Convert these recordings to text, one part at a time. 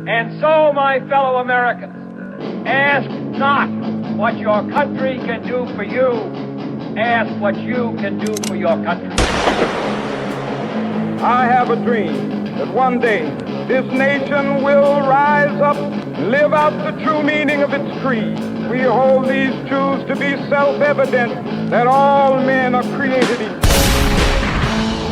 And so, my fellow Americans, ask not what your country can do for you. Ask what you can do for your country. I have a dream that one day this nation will rise up, live out the true meaning of its creed. We hold these truths to be self-evident, that all men are created equal.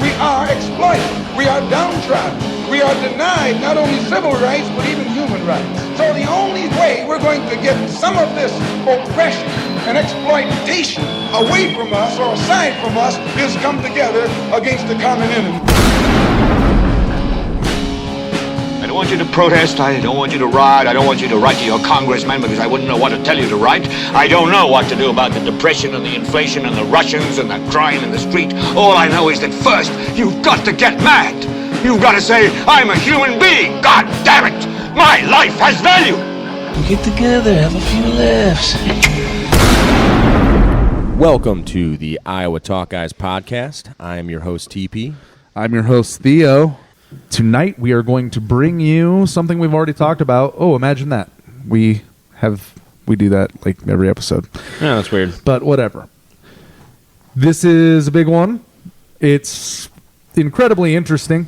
We are exploited. We are downtrodden. We are denied not only civil rights, but even human rights. So the only way we're going to get some of this oppression and exploitation away from us or aside from us is come together against the common enemy. I don't want you to protest. I don't want you to riot. I don't want you to write to your congressman because I wouldn't know what to tell you to write. I don't know what to do about the depression and the inflation and the Russians and the crime in the street. All I know is that first, you've got to get mad. You've got to say, I'm a human being. God damn it. My life has value. Get together, have a few laughs. Welcome to the Iowa Talk Guys podcast. I am your host, Teepee. I'm your host, Theo. Tonight we are going to bring you something we've already talked about. Oh, imagine that. We do that like every episode. Yeah, that's weird. But whatever. This is a big one. It's incredibly interesting.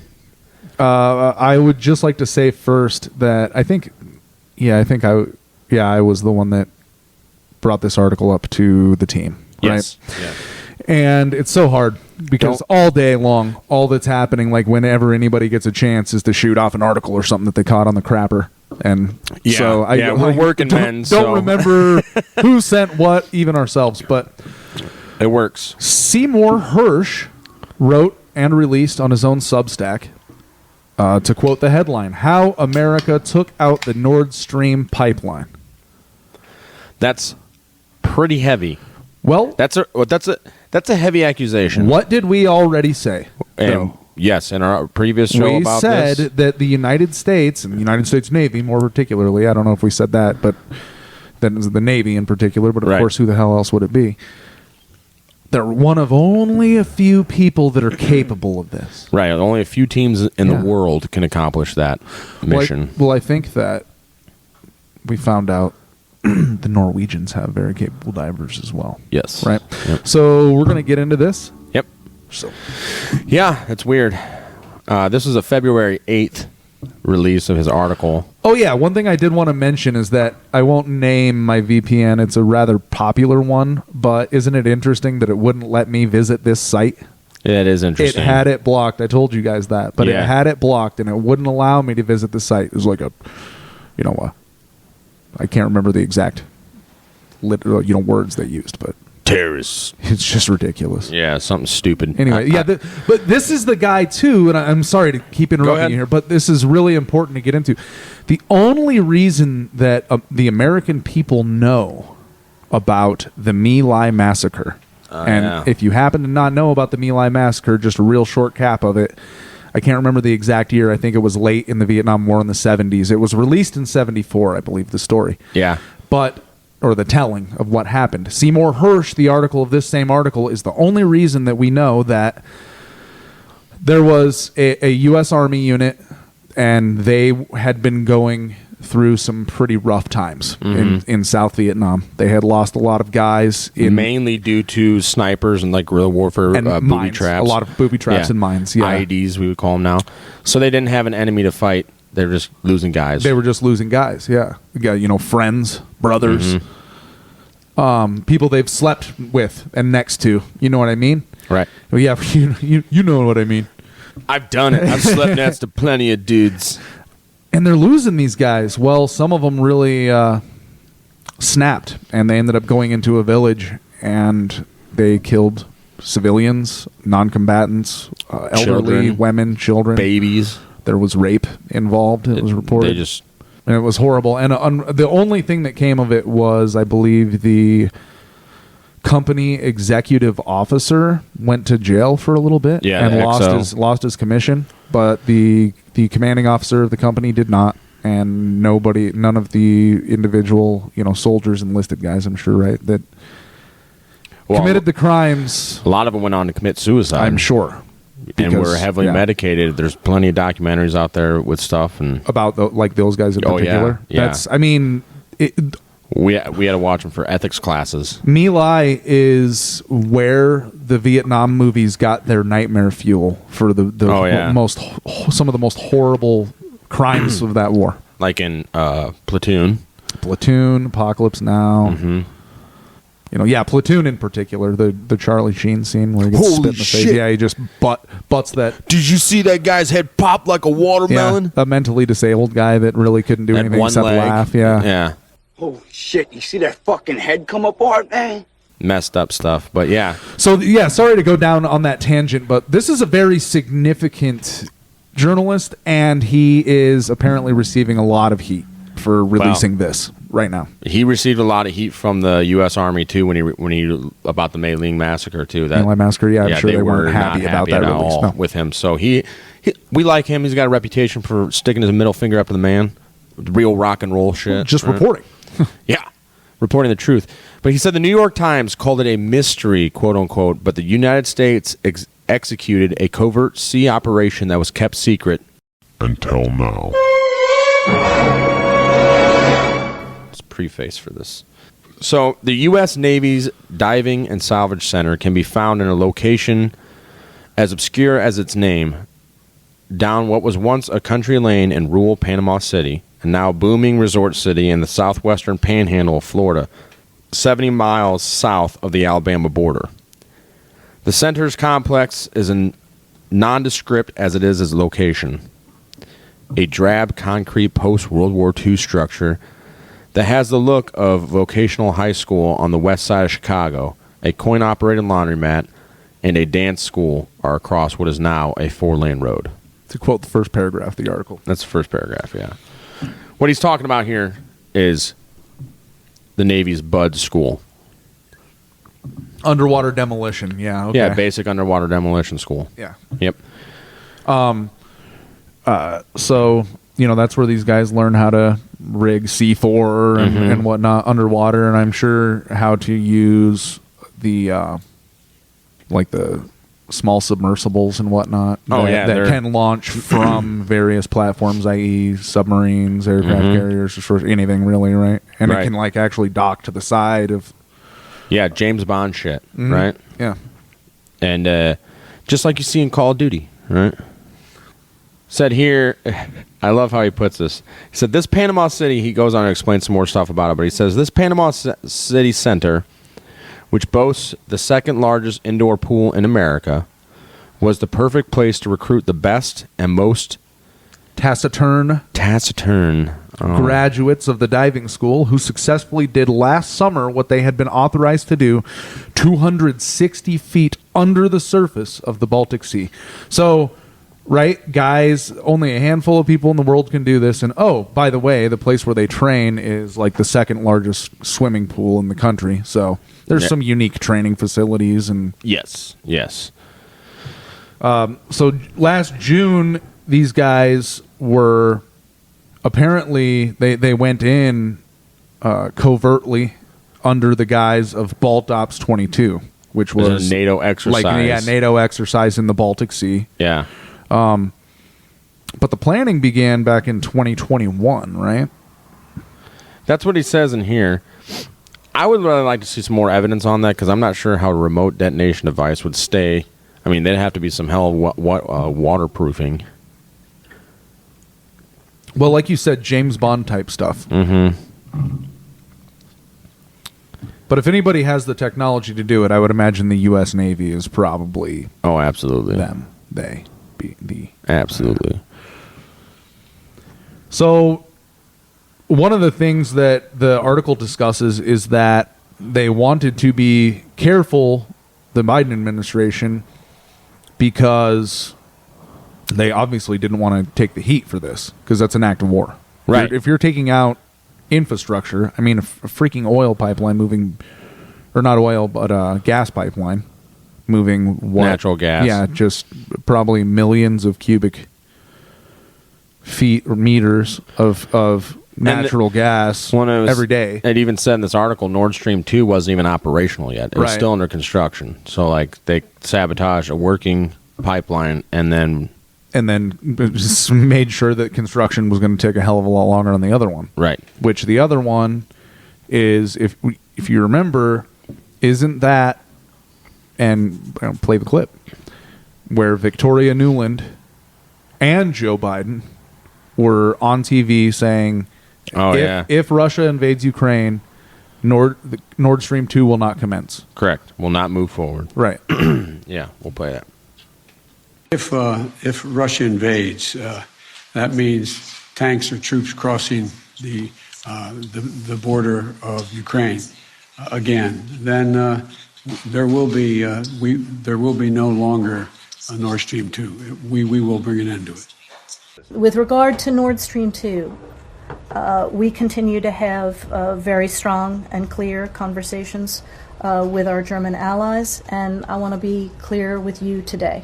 I would just like to say first that I was the one that brought this article up to the team. Yes. Right? Yeah. And it's so hard because all day long, all that's happening, like whenever anybody gets a chance, is to shoot off an article or something that they caught on the crapper. And so we're working men. Don't remember who sent what, even ourselves, but it works. Seymour Hersh wrote and released on his own Substack, to quote the headline, "How America Took Out the Nordstream Pipeline." That's pretty heavy. Well, that's a heavy accusation. What did we already say? And yes, in our previous show about this, we said that the United States and the United States Navy, more particularly, I don't know if we said that, but that was the Navy in particular. But of course, who the hell else would it be? They're one of only a few people that are capable of this. Right. Only a few teams in the world can accomplish that mission. Well, I think that we found out the Norwegians have very capable divers as well. Yes. Right? Yep. So we're going to get into this. Yep. So, yeah, it's weird. This was a February 8th release of his article. Oh, yeah. One thing I did want to mention is that I won't name my VPN. It's a rather popular one, but isn't it interesting that it wouldn't let me visit this site? It is interesting. It had it blocked. I told you guys that, but it had it blocked, and it wouldn't allow me to visit the site. It was like I can't remember the exact words they used, but terrorists. It's just ridiculous. Yeah, something stupid. Anyway, but this is the guy too, and I'm sorry to keep interrupting you here, but this is really important to get into. The only reason that the American people know about the My Lai massacre, if you happen to not know about the My Lai massacre, just a real short cap of it. I can't remember the exact year. I think it was late in the Vietnam War in the 70s. It was released in 74, I believe, the story. Yeah. Or the telling of what happened. Seymour Hersh, the article of this same article, is the only reason that we know that there was a U.S. Army unit, and they had been going through some pretty rough times in South Vietnam. They had lost a lot of guys. Mainly due to snipers and like guerrilla warfare, and booby traps. A lot of booby traps and mines. Yeah. IEDs, we would call them now. So they didn't have an enemy to fight. They were just losing guys. They were just losing guys, yeah. You got, friends, brothers, people they've slept with and next to. You know what I mean? Right. Well, yeah, you know what I mean. I've done it. I've slept next to plenty of dudes. And they're losing these guys. Well, some of them really snapped, and they ended up going into a village, and they killed civilians, non-combatants, elderly, women, children. Babies. There was rape involved, it was reported. And it was horrible. And the only thing that came of it was, I believe, the company executive officer went to jail for a little bit and lost his commission, but the commanding officer of the company did not, and none of the individual soldiers, enlisted guys, I'm sure, right, that committed the crimes. A lot of them went on to commit suicide. I'm sure. and we're heavily medicated. There's plenty of documentaries out there with stuff and about those guys in particular. Yeah. That's, I mean, we had to watch them for ethics classes. My Lai is where the Vietnam movies got their nightmare fuel for some of the most horrible crimes of that war. Like in Platoon, Apocalypse Now. Mm-hmm. Platoon in particular, the Charlie Sheen scene where he gets spit in the face. Yeah, he just butts that. Did you see that guy's head pop like a watermelon? Yeah, a mentally disabled guy that really couldn't do anything except laugh. Yeah. Holy shit, you see that fucking head come apart, man? Messed up stuff, but yeah. So, sorry to go down on that tangent, but this is a very significant journalist, and he is apparently receiving a lot of heat for releasing this right now. He received a lot of heat from the U.S. Army too when he about the My Lai massacre too. My Lai massacre, I'm sure they weren't happy about that release with him. So we like him. He's got a reputation for sticking his middle finger up to the man. Real rock and roll shit. Just reporting. Yeah, reporting the truth. But he said the New York Times called it a mystery, quote unquote, but the United States executed a covert sea operation that was kept secret until now. Preface for this. So the U.S. Navy's Diving and Salvage Center can be found in a location as obscure as its name, down what was once a country lane in rural Panama City, and now a booming resort city in the southwestern panhandle of Florida, 70 miles south of the Alabama border. The center's complex is nondescript as it is its location. A drab concrete post-World War II structure that has the look of vocational high school on the west side of Chicago, a coin-operated laundromat, and a dance school are across what is now a 4-lane road. To quote the first paragraph of the article. That's the first paragraph, yeah. What he's talking about here is the Navy's Bud School. Underwater demolition, yeah. Okay. Yeah, basic underwater demolition school. Yeah. Yep. So, that's where these guys learn how to rig C4 and whatnot underwater, and I'm sure how to use the the small submersibles and whatnot that can launch from various platforms, i.e. submarines, aircraft carriers, or anything really, right? And it can actually dock to the side of James Bond shit, right? Yeah. And just like you see in Call of Duty, right? Said here, I love how he puts this. He said, this Panama City, he goes on to explain some more stuff about it, but he says, this Panama City Center, which boasts the second largest indoor pool in America, was the perfect place to recruit the best and most taciturn graduates of the diving school who successfully did last summer what they had been authorized to do 260 feet under the surface of the Baltic Sea. So... right, guys, only a handful of people in the world can do this. And, by the way, the place where they train is the second largest swimming pool in the country. So there's some unique training facilities. And Yes. So last June, these guys were apparently, they went in covertly under the guise of Balt Ops 22, which was a NATO exercise. NATO exercise in the Baltic Sea. Yeah. But the planning began back in 2021, right? That's what he says in here. I would really like to see some more evidence on that because I'm not sure how a remote detonation device would stay. I mean, there'd have to be some hell of waterproofing. Well, like you said, James Bond type stuff. Mm-hmm. But if anybody has the technology to do it, I would imagine the U.S. Navy is probably absolutely them. They. Absolutely. So one of the things that the article discusses is that they wanted to be careful, the Biden administration, because they obviously didn't want to take the heat for this, because that's an act of war. Right. If you're taking out infrastructure, I mean, a freaking oil pipeline moving, or not oil, but a gas pipeline moving natural gas. Yeah, just probably millions of cubic feet or meters of natural gas every day. It even said in this article, Nordstream 2 wasn't even operational yet. It was still under construction. So, they sabotaged a working pipeline, and then just made sure that construction was going to take a hell of a lot longer on the other one. Right. Which the other one is, if you remember, isn't that, and play the clip, where Victoria Nuland and Joe Biden were on TV saying, if Russia invades Ukraine, Nordstream 2 will not commence. Correct. Will not move forward. Right. Yeah, we'll play that. If Russia invades, that means tanks or troops crossing the border of Ukraine again. Then there will be no longer a Nord Stream 2. We will bring an end to it. With regard to Nord Stream 2, we continue to have very strong and clear conversations with our German allies, and I want to be clear with you today.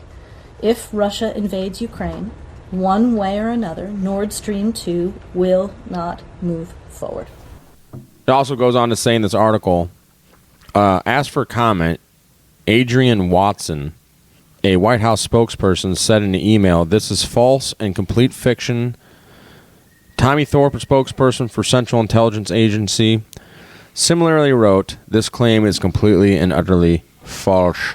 If Russia invades Ukraine, one way or another, Nord Stream 2 will not move forward. It also goes on to say in this article, asked for comment, Adrian Watson, a White House spokesperson, said in an email, "This is false and complete fiction." Tommy Thorpe, a spokesperson for Central Intelligence Agency, similarly wrote, "This claim is completely and utterly false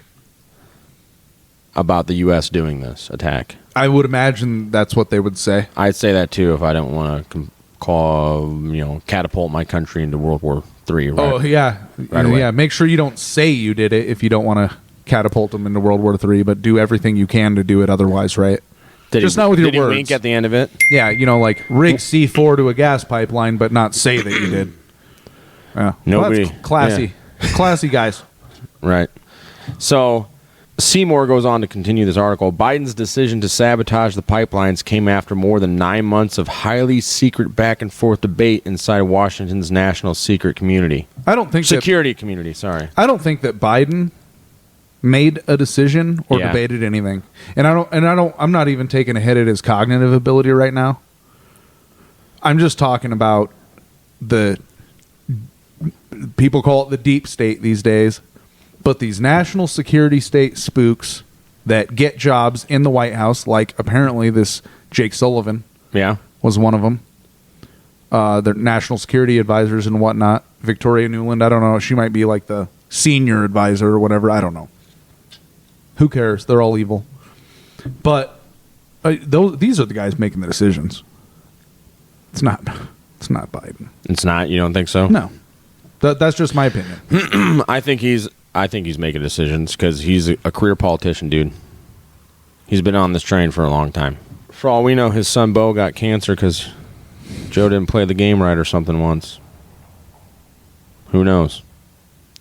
about the U.S. doing this attack." I would imagine that's what they would say. I'd say that too if I didn't want to catapult my country into World War III. Right? Oh, yeah. Right away. Yeah, make sure you don't say you did it if you don't want to catapult them into World War III, but do everything you can to do it otherwise, right? Not with your words. Did he wink at the end of it? Yeah, like rig C4 to a gas pipeline, but not say that you did. Yeah. Nobody. Well, that's classy. Yeah. Classy guys. Right. So Seymour goes on to continue this article. Biden's decision to sabotage the pipelines came after more than 9 months of highly secret back and forth debate inside Washington's national secret community. Security community, sorry. I don't think that Biden made a decision or debated anything. And I'm not even taking a hit at his cognitive ability right now. I'm just talking about people call it the deep state these days, but these national security state spooks that get jobs in the White House, like apparently this Jake Sullivan was one of them. Their national security advisors and whatnot. Victoria Nuland, I don't know. She might be like the senior advisor or whatever. I don't know. Who cares? They're all evil. But these are the guys making the decisions. It's not Biden. It's not? You don't think so? No. That's just my opinion. I think he's making decisions because he's a career politician, dude. He's been on this train for a long time. For all we know, his son Bo got cancer because Joe didn't play the game right or something once. Who knows?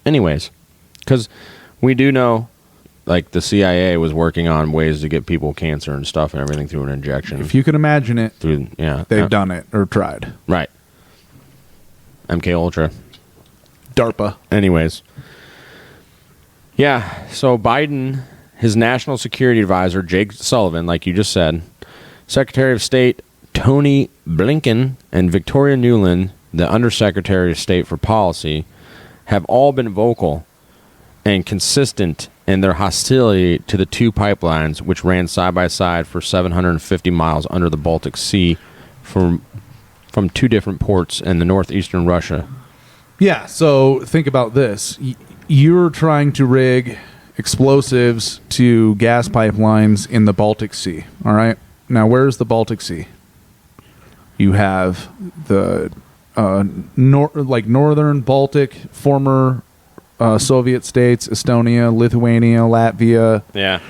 Anyways, because we do know, like, the CIA was working on ways to get people cancer and stuff and everything through an injection. If you can imagine it, they've done it or tried. Right. MK Ultra. DARPA. Anyways. Yeah, so Biden, his national security advisor, Jake Sullivan, like you just said, Secretary of State Tony Blinken, and Victoria Nuland, the Undersecretary of State for Policy, have all been vocal and consistent in their hostility to the two pipelines, which ran side by side for 750 miles under the Baltic Sea from two different ports in the northeastern Russia. Yeah, so think about this. You're trying to rig explosives to gas pipelines in the Baltic Sea, all right? Now, where's the Baltic Sea? You have the northern Baltic, former Soviet states, Estonia, Lithuania, Latvia. Yeah.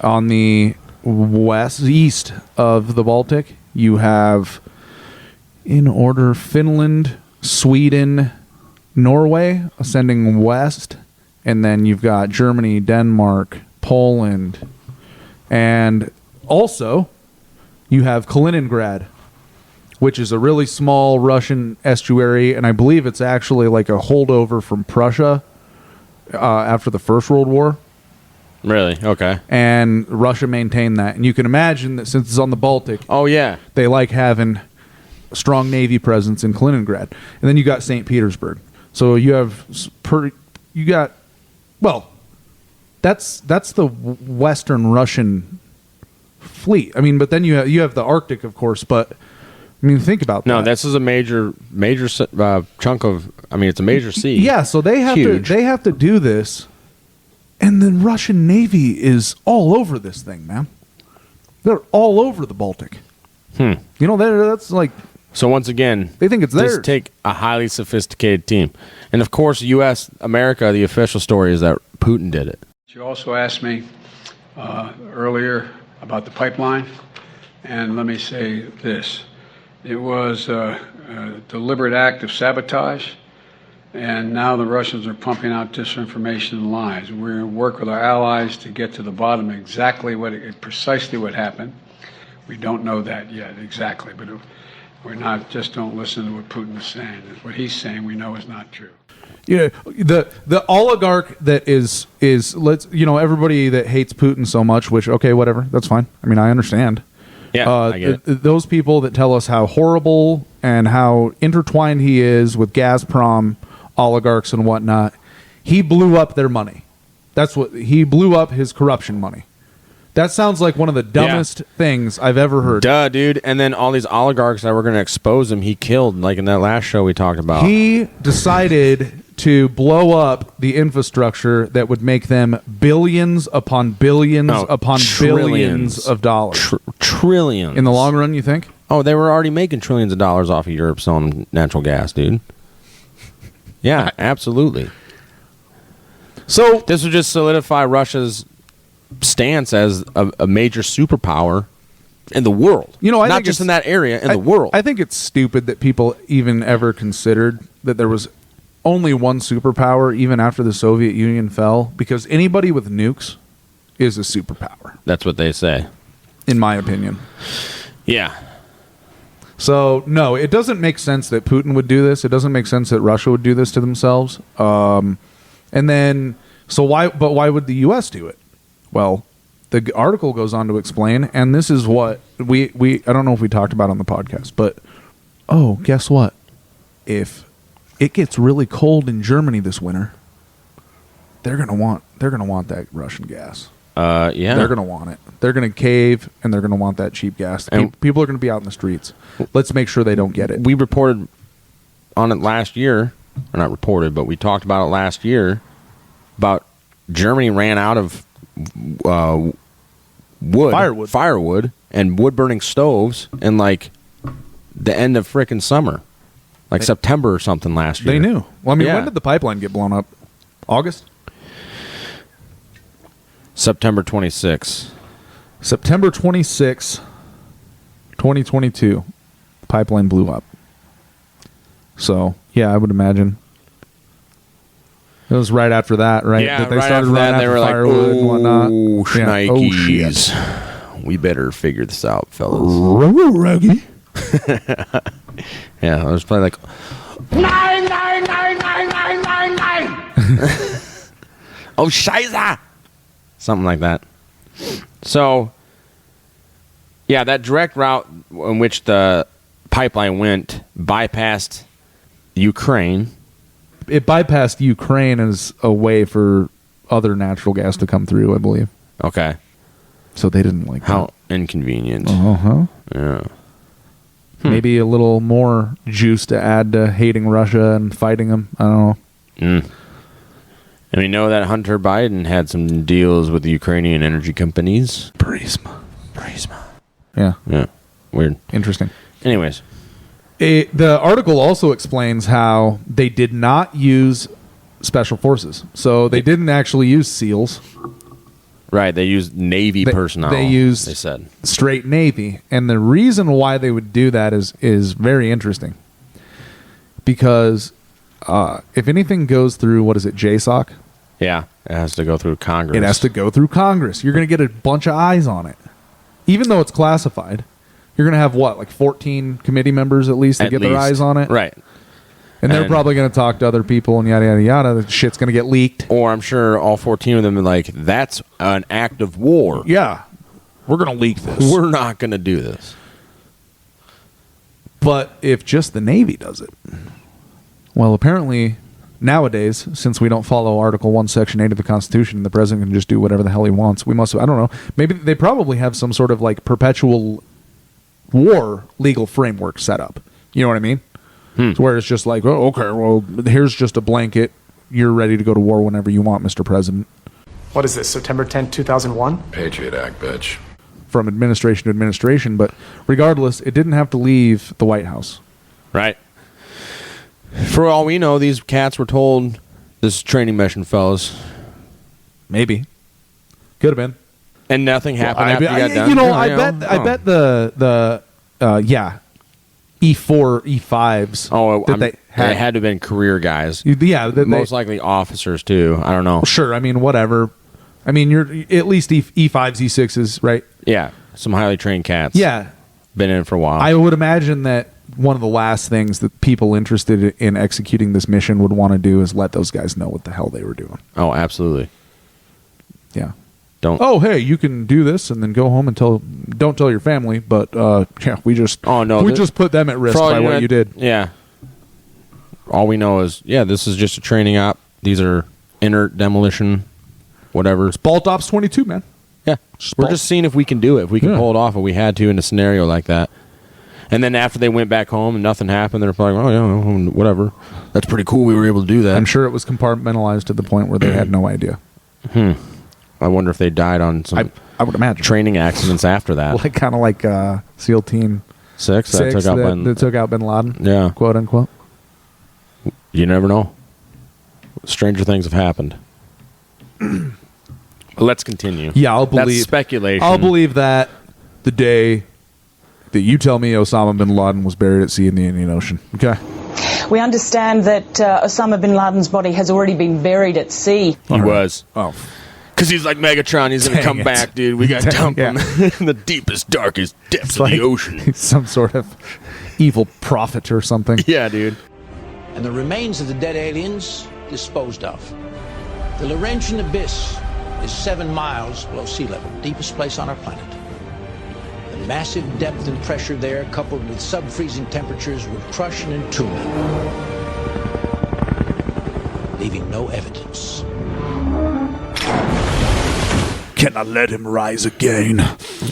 On the east of the Baltic, you have, in order, Finland, Sweden, Norway, ascending west, and then you've got Germany, Denmark, Poland, and also you have Kaliningrad, which is a really small Russian estuary, and I believe it's actually like a holdover from Prussia after the First World War. Really? Okay. And Russia maintained that. And you can imagine that since it's on the Baltic, they like having a strong Navy presence in Kaliningrad. And then you got St. Petersburg. So you have, That's the Western Russian fleet. I mean, but then you have the Arctic, of course. But I mean, think about that. No, this is a major chunk of. I mean, it's a major sea. Yeah, so they have to do this, and the Russian Navy is all over this thing, man. They're all over the Baltic. You know, that's like. So once again, they think it's theirs. Just take a highly sophisticated team, and of course, America. The official story is that Putin did it. You also asked me earlier about the pipeline, and let me say this. It was a deliberate act of sabotage, and now the Russians are pumping out disinformation and lies. We're going to work with our allies to get to the bottom of precisely what happened. We don't know that yet exactly, but we're not, just don't listen to what Putin is saying. What he's saying we know is not true. You know, the oligarch that is everybody that hates Putin so much, which, okay, whatever, that's fine. I mean, I understand. Yeah, I get it. Those people that tell us how horrible and how intertwined he is with Gazprom oligarchs and whatnot, he blew up their money. He blew up his corruption money. That sounds like one of the dumbest things I've ever heard. Duh, dude. And then all these oligarchs that were going to expose him, he killed, like in that last show we talked about. He decided to blow up the infrastructure that would make them billions upon billions upon billions of dollars. Trillions. In the long run, you think? Oh, they were already making trillions of dollars off of Europe selling natural gas, dude. Yeah, absolutely. So this would just solidify Russia's stance as a major superpower in the world. You know, not just in that area, in the world. I think it's stupid that people even ever considered that there was only one superpower even after the Soviet Union fell, because anybody with nukes is a superpower. That's what they say. In my opinion. Yeah. So, no, it doesn't make sense that Putin would do this. It doesn't make sense that Russia would do this to themselves. And then, why would the U.S. do it? Well, the article goes on to explain, and this is what we I don't know if we talked about on the podcast, but, guess what? If it gets really cold in Germany this winter, they're gonna want that Russian gas. Yeah, they're gonna want it. They're gonna cave, and they're gonna want that cheap gas. And people are gonna be out in the streets. Let's make sure they don't get it. We reported on it last year, or not reported, but we talked about it last year about Germany ran out of firewood, and wood burning stoves in like the end of frickin' summer. Like September or something last year. They knew. Well, I mean, when did the pipeline get blown up? August? September 26. September 26, 2022. The pipeline blew up. So, yeah, I would imagine. It was right after that, right? Yeah, that they right started after that, running they were like, firewood and whatnot. Shnikes. We better figure this out, fellas. Raggy. Yeah, I was probably like 9999999. Oh, Scheiße! Something like that. So, yeah, that direct route in which the pipeline went bypassed Ukraine. It bypassed Ukraine as a way for other natural gas to come through, I believe. Okay. So they didn't like how inconvenient. Uh-huh. Yeah. Maybe a little more juice to add to hating Russia and fighting them. I don't know. And we know that Hunter Biden had some deals with the Ukrainian energy companies. Prisma. Yeah. Weird. Interesting. Anyways. The article also explains how they did not use special forces. So they didn't actually use SEALs. Right, they used Navy personnel. They used they said straight Navy, and the reason why they would do that is very interesting. Because if anything goes through, what is it, JSOC? Yeah, it has to go through Congress. It has to go through Congress. You're going to get a bunch of eyes on it, even though it's classified. You're going to have like 14 committee members at least to get their eyes on it, right? And they're probably going to talk to other people and yada, yada, yada. The shit's going to get leaked. Or I'm sure all 14 of them are like, that's an act of war. Yeah. We're going to leak this. We're not going to do this. But if just the Navy does it, well, apparently nowadays, since we don't follow Article 1, Section 8 of the Constitution, the president can just do whatever the hell he wants. We must, I don't know, maybe they probably have some sort of like perpetual war legal framework set up. You know what I mean? So where it's just like, oh, okay, well, here's just a blanket. You're ready to go to war whenever you want, Mr. President. What is this, September 10th, 2001? Patriot Act, bitch. From administration to administration, but regardless, it didn't have to leave the White House. Right. For all we know, these cats were told this is training mission, fellas. Maybe. Could have been. And nothing happened after you got done. You know, I bet the E4, E5s. Oh, they had to have been career guys. Yeah, most likely officers too. I don't know. Sure, I mean whatever. I mean you're at least E5s, E6s, right? Yeah, some highly trained cats. Yeah, been in it for a while. I would imagine that one of the last things that people interested in executing this mission would want to do is let those guys know what the hell they were doing. Oh, absolutely. Yeah. Don't. Oh, hey, you can do this and then go home and don't tell your family, but yeah, we just put them at risk by what you did. Yeah. All we know is, this is just a training op. These are inert demolition, whatever. It's Balt Ops 22, man. Yeah. We're just seeing if we can do it, if we can pull it off, if we had to in a scenario like that. And then after they went back home and nothing happened, they're probably like, oh, yeah, whatever. That's pretty cool. We were able to do that. I'm sure it was compartmentalized to the point where they had no idea. I wonder if they died on some I would imagine training accidents after that. Like kind of like SEAL Team 6 that took out Bin Laden. Yeah. Quote unquote. You never know. Stranger things have happened. Let's continue. Yeah, I'll believe. That's speculation. I'll believe that the day that you tell me Osama bin Laden was buried at sea in the Indian Ocean. Okay. We understand that Osama bin Laden's body has already been buried at sea. He was. Oh. Because he's like Megatron. He's going to come back, dude. We got to dump him in the deepest, darkest depths of the ocean. He's some sort of evil prophet or something. Yeah, dude. And the remains of the dead aliens disposed of. The Laurentian Abyss is 7 miles below sea level, deepest place on our planet. The massive depth and pressure there, coupled with sub-freezing temperatures, would crush and entomb him, leaving no evidence. Can I let him rise again?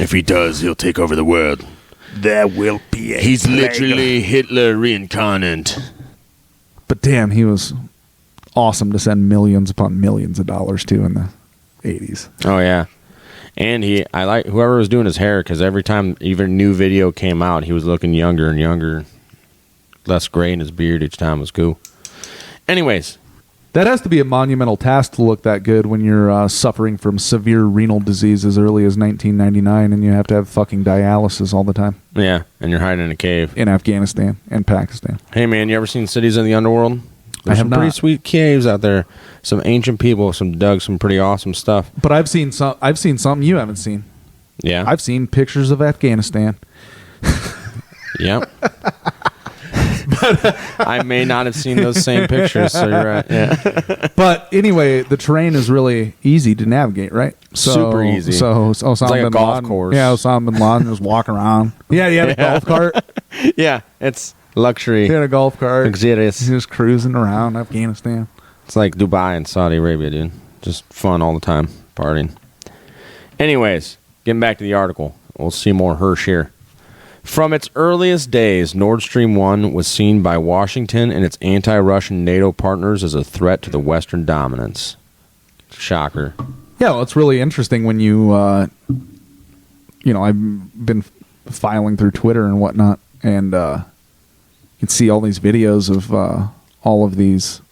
If he does, he'll take over the world. There will be a He's plague. literally Hitler reincarnate. But damn, he was awesome to send millions upon millions of dollars to in the 80s. Oh, yeah. And I like whoever was doing his hair, because every time even a new video came out, he was looking younger and younger. Less gray in his beard each time. It was cool. Anyways. That has to be a monumental task to look that good when you're suffering from severe renal disease as early as 1999 and you have to have fucking dialysis all the time. Yeah, and you're hiding in a cave. In Afghanistan and Pakistan. Hey, man, you ever seen Cities in the Underworld? There's some pretty sweet caves out there. Some ancient people, dug some pretty awesome stuff. But I've seen something you haven't seen. Yeah? I've seen pictures of Afghanistan. Yep. But I may not have seen those same pictures, so you're right. Yeah. But anyway, the terrain is really easy to navigate, right? Super easy. So Osama it's like bin a golf Laden, course. Yeah, Osama bin Laden just walking around. Yeah, he had a golf cart. Yeah, it's luxury. He had a golf cart. Luxurious. He's just cruising around Afghanistan. It's like Dubai and Saudi Arabia, dude. Just fun all the time, partying. Anyways, getting back to the article. We'll see more Hersh here. From its earliest days, Nordstream 1 was seen by Washington and its anti-Russian NATO partners as a threat to the Western dominance. Shocker. Yeah, well, it's really interesting when you, I've been filing through Twitter and whatnot, and you can see all these videos of all of these,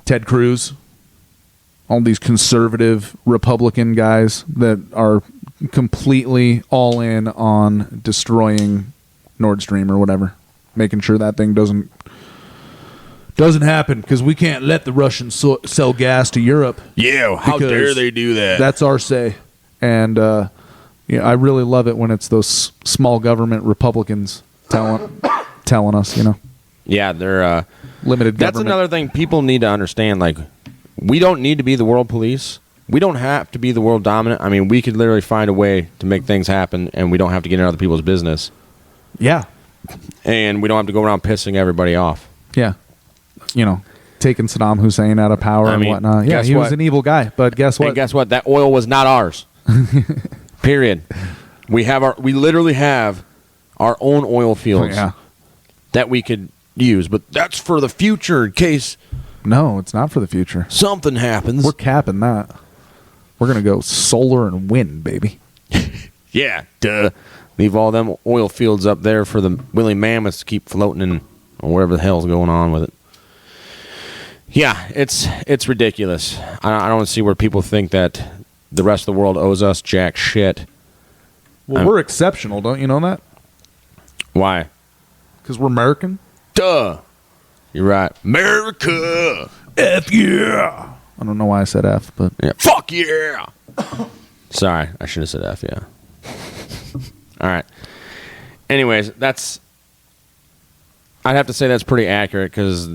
Ted Cruz, all these conservative Republican guys that are completely all in on destroying Nordstream or whatever, making sure that thing doesn't happen because we can't let the Russians sell gas to Europe. Yeah, how dare they do that? That's our say. And I really love it when it's those small government Republicans telling us, Yeah, they're limited government. That's another thing people need to understand. Like, we don't need to be the world police. We don't have to be the world dominant. I mean, we could literally find a way to make things happen, and we don't have to get in other people's business. Yeah. And we don't have to go around pissing everybody off. Yeah. Taking Saddam Hussein out of power and whatnot. Yeah, he was an evil guy, but guess what? And guess what? That oil was not ours. Period. We literally have our own oil fields that we could use, but that's for the future in case. No, it's not for the future. Something happens. We're capping that. We're going to go solar and wind, baby. Yeah, duh. Leave all them oil fields up there for the woolly mammoths to keep floating in, or whatever the hell's going on with it. Yeah, it's ridiculous. I don't see where people think that the rest of the world owes us jack shit. Well, we're exceptional, don't you know that? Why? Because we're American? Duh. You're right. America. F yeah. I don't know why I said F, but... Yeah. Fuck yeah. Sorry, I should have said F, yeah. All right. Anyways, I'd have to say that's pretty accurate, because...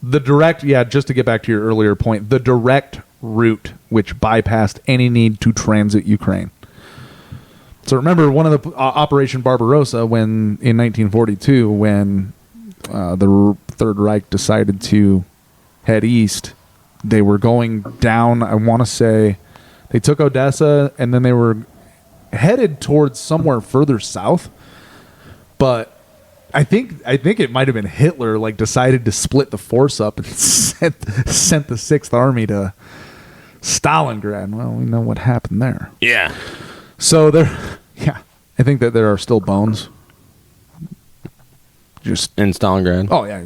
The direct, just to get back to your earlier point, the direct route which bypassed any need to transit Ukraine. So remember, one of the Operation Barbarossa, in 1942, when the Third Reich decided to head east, they were going down, I want to say, they took Odessa, and then they were headed towards somewhere further south, but I think it might have been Hitler decided to split the force up and sent the 6th Army to Stalingrad. Well, we know what happened there. Yeah. So I think that there are still bones. Just in Stalingrad. Oh yeah,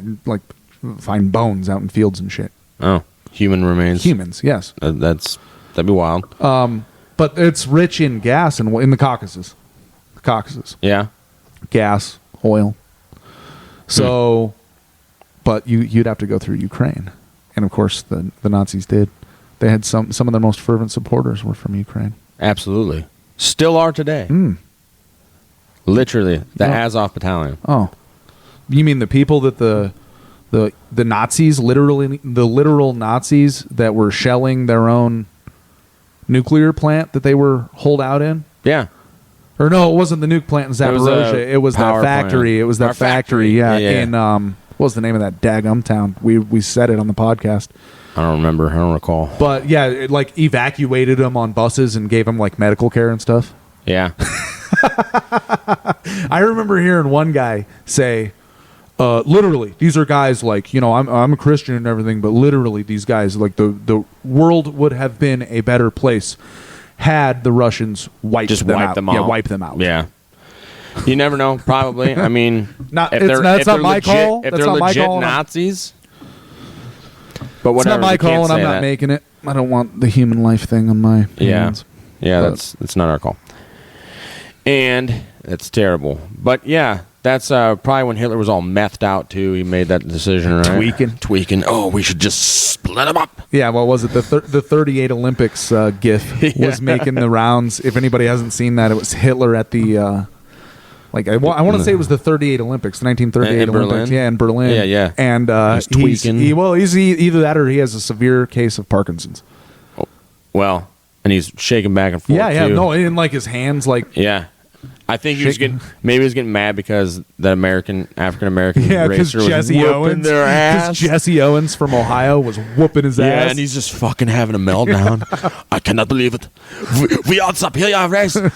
find bones out in fields and shit. Oh, human remains. Humans, yes. That'd be wild. But it's rich in gas and in the Caucasus. Yeah. Gas, oil. So, but you'd have to go through Ukraine, and of course the Nazis did. They had some of their most fervent supporters were from Ukraine. Absolutely, still are today. Literally, the Azov Battalion. Oh, you mean the people that the Nazis, literally the literal Nazis that were shelling their own nuclear plant that they were holed out in? Yeah. Or no, it wasn't the nuke plant in Zaporozhye. It was that factory. Plant. It was that factory. Yeah. In what was the name of that daggum town? We said it on the podcast. I don't remember. I don't recall. But yeah, it evacuated them on buses and gave them medical care and stuff. Yeah. I remember hearing one guy say, literally, these are guys I'm a Christian and everything, but literally these guys the world would have been a better place had the Russians wipe them out. Yeah, wipe them out. Yeah. You never know, probably. I mean, it's not my call. If they're legit Nazis. But whatever. It's not my call, and I'm not making it. I don't want the human life thing on my hands. Yeah, that's not our call. And it's terrible. But yeah, that's probably when Hitler was all methed out too. He made that decision, right? Tweaking. Oh, we should just split them up. Yeah, what was it? The 38 Olympics GIF was making the rounds. If anybody hasn't seen that, it was Hitler at the I want to say it was the 38 Olympics, the 1938 in Olympics. Berlin? Yeah, in Berlin. Yeah. And he's tweaking. He's either that or he has a severe case of Parkinson's. Oh, well, and he's shaking back and forth. Yeah. Too. No, in his hands Yeah. I think he was getting mad because the African American racer was whooping their ass. Because Jesse Owens from Ohio was whooping his ass. Yeah, and he's just fucking having a meltdown. I cannot believe it. We are superior race. No.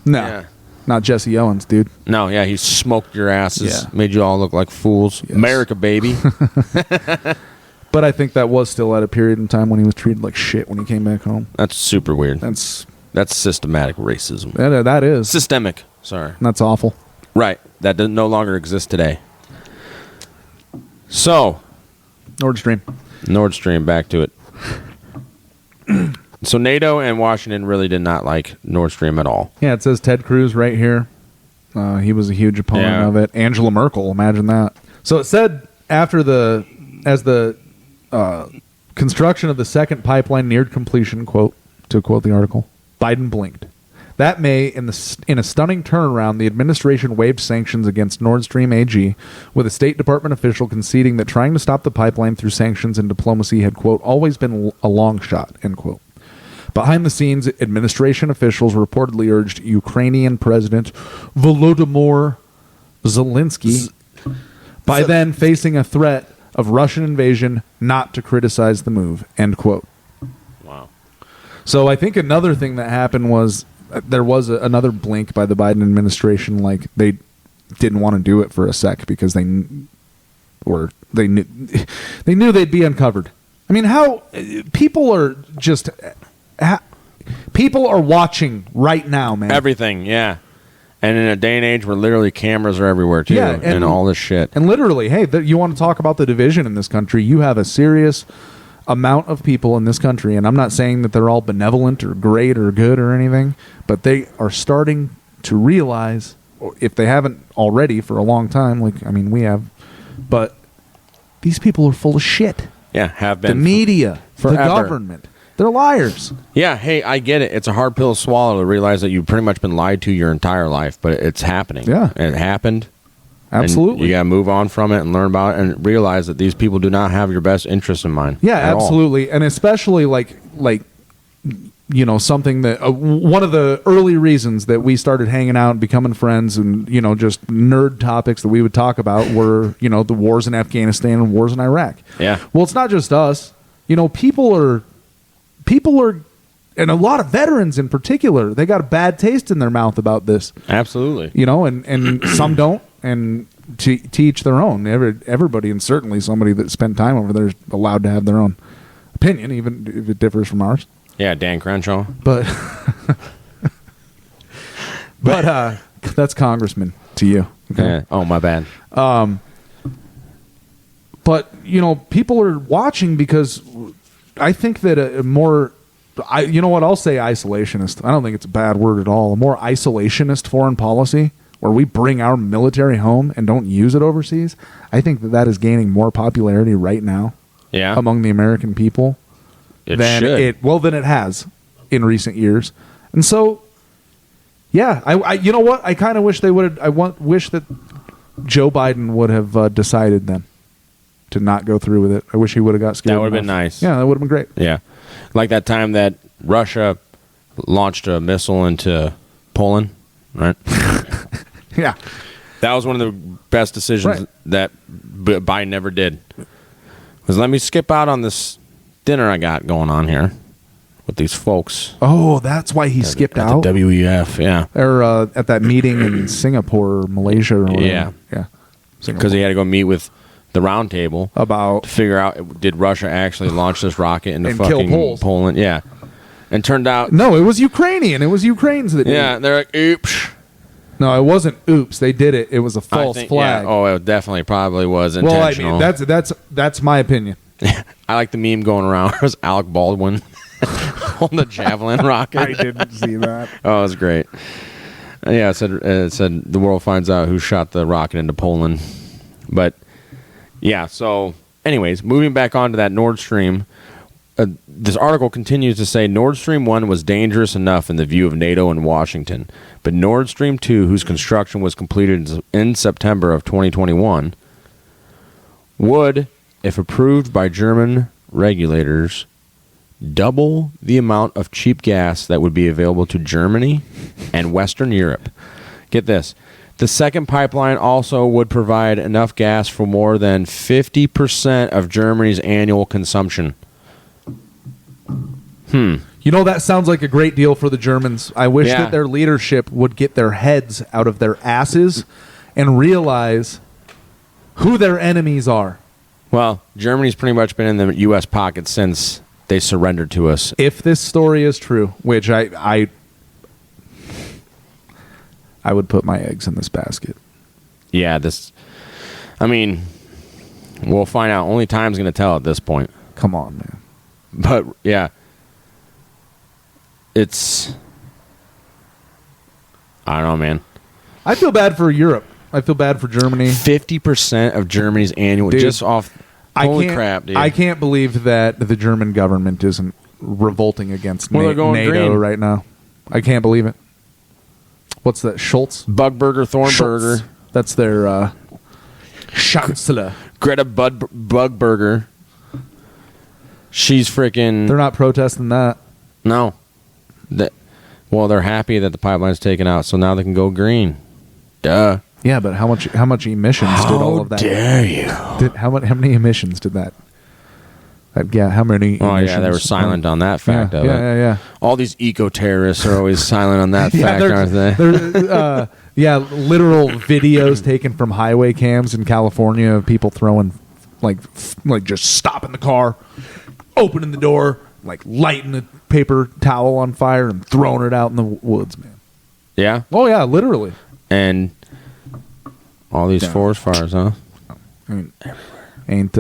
Yeah. Not Jesse Owens, dude. No, yeah, he smoked your asses, made you all look like fools. Yes. America, baby. But I think that was still at a period in time when he was treated like shit when he came back home. That's super weird. That's systematic racism. That is. Systemic. Sorry. That's awful. Right. That no longer exists today. So. Nordstream, back to it. So NATO and Washington really did not like Nordstream at all. Yeah, it says Ted Cruz right here. He was a huge opponent of it. Angela Merkel, imagine that. So it said as the construction of the second pipeline neared completion, to quote the article, Biden blinked. That May, in a stunning turnaround, the administration waived sanctions against Nord Stream AG, with a State Department official conceding that trying to stop the pipeline through sanctions and diplomacy had, quote, always been a long shot, end quote. Behind the scenes, administration officials reportedly urged Ukrainian President Volodymyr Zelensky, by then facing a threat of Russian invasion, not to criticize the move, end quote. Wow. So I think another thing that happened was there was another blink by the Biden administration, like they didn't want to do it for a sec because they knew they'd be uncovered. I mean, how people are watching right now, man. Everything, yeah. And in a day and age where literally cameras are everywhere too, and all this shit. And literally, hey, you want to talk about the division in this country? You have a serious amount of people in this country, and I'm not saying that they're all benevolent or great or good or anything, but they are starting to realize, if they haven't already for a long time, like, I mean, we have, but these people are full of shit. Yeah, have been. The media, forever. The government. They're liars. Yeah, hey, I get it. It's a hard pill to swallow to realize that you've pretty much been lied to your entire life, but it's happening. Yeah. And it happened. Absolutely. And you got to move on from it and learn about it and realize that these people do not have your best interest in mind. Yeah, absolutely. And especially like you know, something that one of the early reasons that we started hanging out and becoming friends and, you know, just nerd topics that we would talk about were, you know, the wars in Afghanistan and wars in Iraq. Yeah. Well, it's not just us. You know, people are, and a lot of veterans in particular, they got a bad taste in their mouth about this. Absolutely. You know, and some don't, and to each their own. Everybody, and certainly somebody that spent time over there is allowed to have their own opinion, even if it differs from ours. Yeah, Dan Crenshaw. But that's congressman to you. Okay? Yeah. Oh, my bad. But, you know, people are watching because I think that you know what, I'll say isolationist. I don't think it's a bad word at all. A more isolationist foreign policy where we bring our military home and don't use it overseas, I think that is gaining more popularity right now among the American people than it has in recent years. And so, yeah, I you know what? I kind of wish they would have. Wish that Joe Biden would have decided then to not go through with it. I wish he would have got scared. That would have been nice. Yeah, that would have been great. Yeah, like that time that Russia launched a missile into Poland, right? Yeah, that was one of the best decisions that Biden never did. Was let me skip out on this dinner I got going on here with these folks. Oh, that's why he skipped out? The WEF, yeah. Or at that meeting in Singapore or Malaysia or whatever. Yeah. Yeah. Because he had to go meet with the round table about to figure out, did Russia actually launch this rocket into fucking kill Poland? Yeah. And turned out... No, it was Ukrainian. It was Ukrainians that did it. Yeah, they're like, oops. No, it wasn't oops. They did it. It was a false flag. Yeah. Oh, it definitely probably was intentional. Well, I mean, that's my opinion. I like the meme going around. It was Alec Baldwin on the javelin rocket. I didn't see that. Oh, it was great. Yeah, it said the world finds out who shot the rocket into Poland. But yeah, so anyways, moving back on to that Nord Stream, this article continues to say Nord Stream 1 was dangerous enough in the view of NATO and Washington, but Nord Stream 2, whose construction was completed in September of 2021, would, if approved by German regulators, double the amount of cheap gas that would be available to Germany and Western Europe. Get this. The second pipeline also would provide enough gas for more than 50% of Germany's annual consumption. You know, that sounds like a great deal for the Germans. I wish that their leadership would get their heads out of their asses and realize who their enemies are. Well, Germany's pretty much been in the U.S. pocket since they surrendered to us. If this story is true, which I would put my eggs in this basket. Yeah, I mean, we'll find out. Only time's going to tell at this point. Come on, man. But, yeah. It's... I don't know, man. I feel bad for Europe. I feel bad for Germany. 50% of Germany's annual... Dude, just off... Holy crap, dude. I can't believe that the German government isn't revolting against NATO green right now. I can't believe it. What's that? Schultz? Bugburger, Thornburger. Schultz. That's their chancellor. Greta Bugburger. She's freaking... They're not protesting that. No. They're happy that the pipeline's taken out, so now they can go green. Duh. Yeah, but how much emissions did all of that? How dare you? How many emissions did that? How many? Oh emissions? yeah, they were silent on that fact of it. Yeah. All these eco-terrorists are always silent on that fact, aren't they? Literal videos taken from highway cams in California of people throwing, like just stopping the car, opening the door, like lighting a paper towel on fire and throwing it out in the woods, man. Yeah? Oh yeah, literally. And all these forest fires, huh? I mean, ain't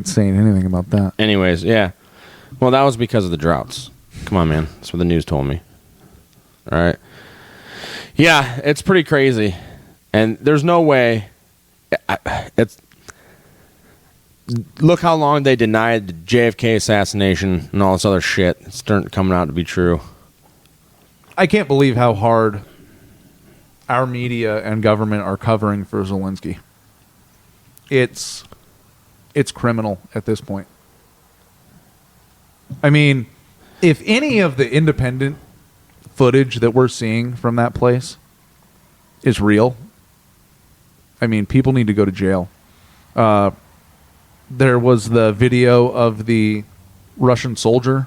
saying anything about that. Anyways, yeah. Well, that was because of the droughts. Come on, man. That's what the news told me. All right. Yeah, it's pretty crazy. And there's no way. Look how long they denied the JFK assassination and all this other shit. It's starting coming out to be true. I can't believe how hard our media and government are covering for Zelensky. It's criminal at this point. I mean, if any of the independent footage that we're seeing from that place is real, I mean, people need to go to jail. There was the video of the Russian soldiers,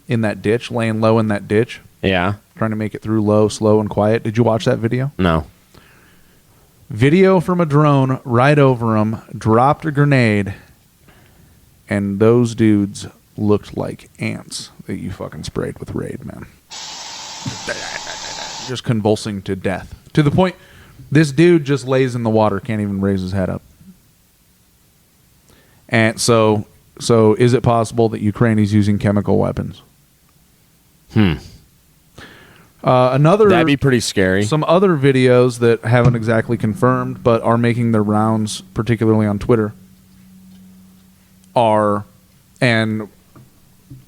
in that ditch, laying low in that ditch. Yeah. Trying to make it through low, slow, and quiet. Did you watch that video? No. Video from a drone right over them, dropped a grenade, and those dudes looked like ants that you fucking sprayed with Raid, man. Just convulsing to death. To the point, this dude just lays in the water, can't even raise his head up. And so is it possible that Ukraine is using chemical weapons? That'd be pretty scary. Some other videos that haven't exactly confirmed, but are making their rounds, particularly on Twitter, and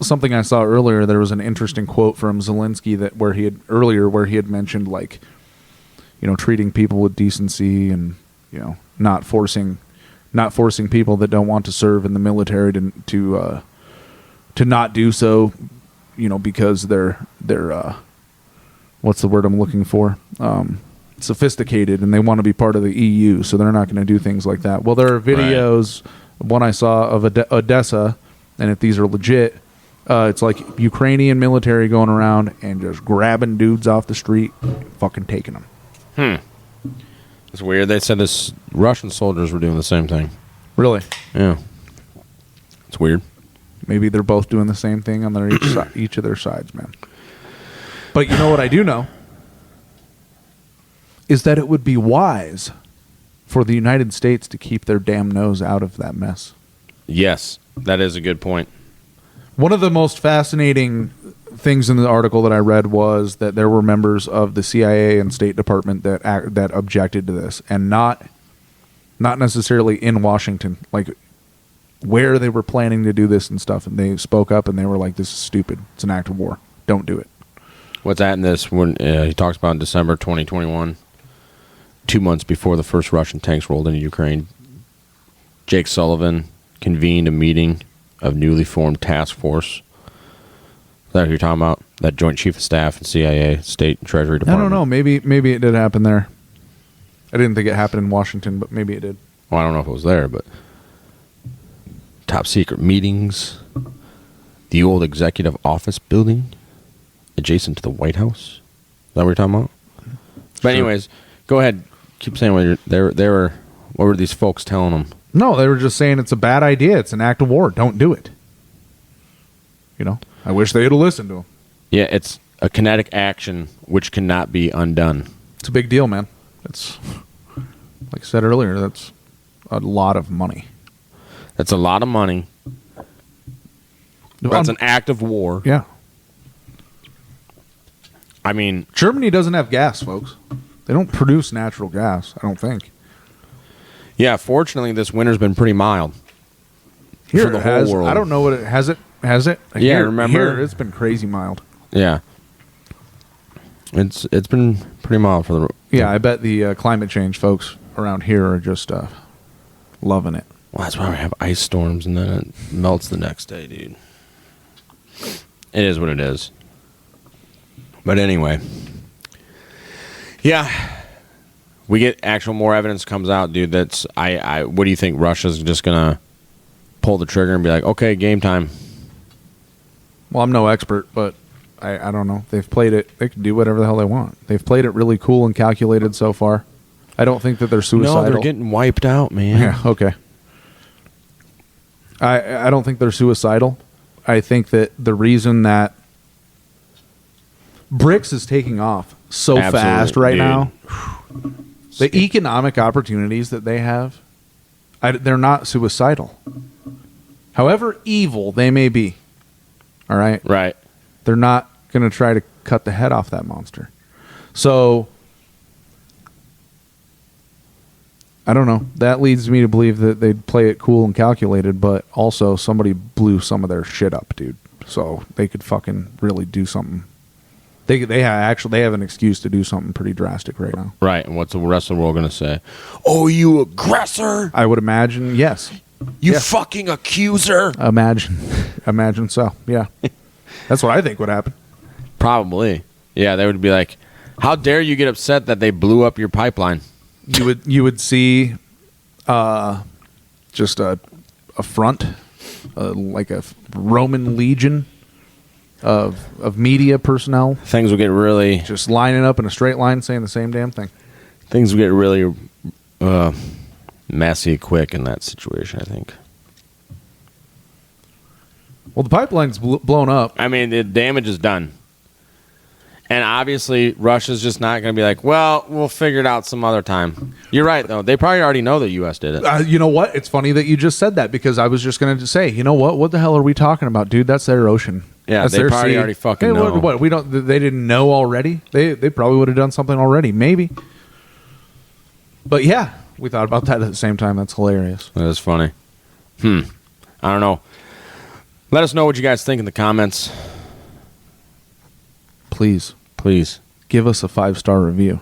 something I saw earlier. There was an interesting quote from Zelensky where he had mentioned, like, treating people with decency and not forcing people that don't want to serve in the military to not do so, because they're what's the word I'm looking for? Sophisticated, and they want to be part of the EU, so they're not going to do things like that. Well, there are videos, one I saw of Odessa, and if these are legit, it's like Ukrainian military going around and just grabbing dudes off the street, fucking taking them. It's weird. They said this Russian soldiers were doing the same thing. Really? Yeah. It's weird. Maybe they're both doing the same thing on each of their sides, man. But you know what I do know? Is that it would be wise for the United States to keep their damn nose out of that mess. Yes, that is a good point. One of the most fascinating things in the article that I read was that there were members of the CIA and State Department that objected to this, and not necessarily in Washington, like where they were planning to do this and stuff, and they spoke up and they were like, "This is stupid. It's an act of war. Don't do it." What's that in this? When he talks about in December 2021, 2 months before the first Russian tanks rolled into Ukraine, Jake Sullivan convened a meeting of newly formed task force. Is that what you're talking about? That Joint Chief of Staff and CIA, State and Treasury Department? I don't know. Maybe it did happen there. I didn't think it happened in Washington, but maybe it did. Well, I don't know if it was there, but top secret meetings, the old executive office building adjacent to the White House. Is that what you're talking about? But anyways, go ahead. Keep saying what what were these folks telling them? No, they were just saying it's a bad idea. It's an act of war. Don't do it. I wish they had listened to them. Yeah, it's a kinetic action which cannot be undone. It's a big deal, man. It's, like I said earlier, that's a lot of money. That's a lot of money. That's an act of war. Yeah. I mean, Germany doesn't have gas, folks. They don't produce natural gas, I don't think. Yeah, fortunately, this winter's been pretty mild Here for the whole world. I don't know what it has. Has it? Yeah, remember? Here, it's been crazy mild. Yeah, it's been pretty mild for the. Yeah, I bet the climate change folks around here are just loving it. Well, that's why we have ice storms, and then it melts the next day, dude. It is what it is. But anyway. Yeah. We get actual more evidence comes out, dude. That's what do you think? Russia's just gonna pull the trigger and be like, okay, game time. Well, I'm no expert, but I don't know. They've played it. They can do whatever the hell they want. They've played it really cool and calculated so far. I don't think that they're suicidal. No, they're getting wiped out, man. Yeah, okay. I don't think they're suicidal. I think that the reason that BRICS is taking off so fast right now, the economic opportunities that they have, they're not suicidal. However evil they may be, all right? Right. They're not going to try to cut the head off that monster. So, I don't know. That leads me to believe that they'd play it cool and calculated, but also somebody blew some of their shit up, dude. So they could fucking really do something. They have an excuse to do something pretty drastic right now. Right. And what's the rest of the world going to say? Oh, you aggressor! I would imagine, yes. You fucking accuser! Imagine so. Yeah. That's what I think would happen. Probably. Yeah, they would be like, how dare you get upset that they blew up your pipeline? You would see just a front, like a Roman legion of media personnel. Things will get really... just lining up in a straight line saying the same damn thing. Things will get really messy quick in that situation, I think. Well, the pipeline's blown up. I mean, the damage is done. And obviously, Russia's just not going to be like, well, we'll figure it out some other time. You're right, though. They probably already know the U.S. did it. You know what? It's funny that you just said that, because I was just going to say, you know what? What the hell are we talking about, dude? That's their ocean. Yeah, that's they probably already fucking know. What? We don't. They didn't know already. They probably would have done something already, maybe. But yeah, we thought about that at the same time. That's hilarious. That is funny. I don't know. Let us know what you guys think in the comments. Please give us a 5-star review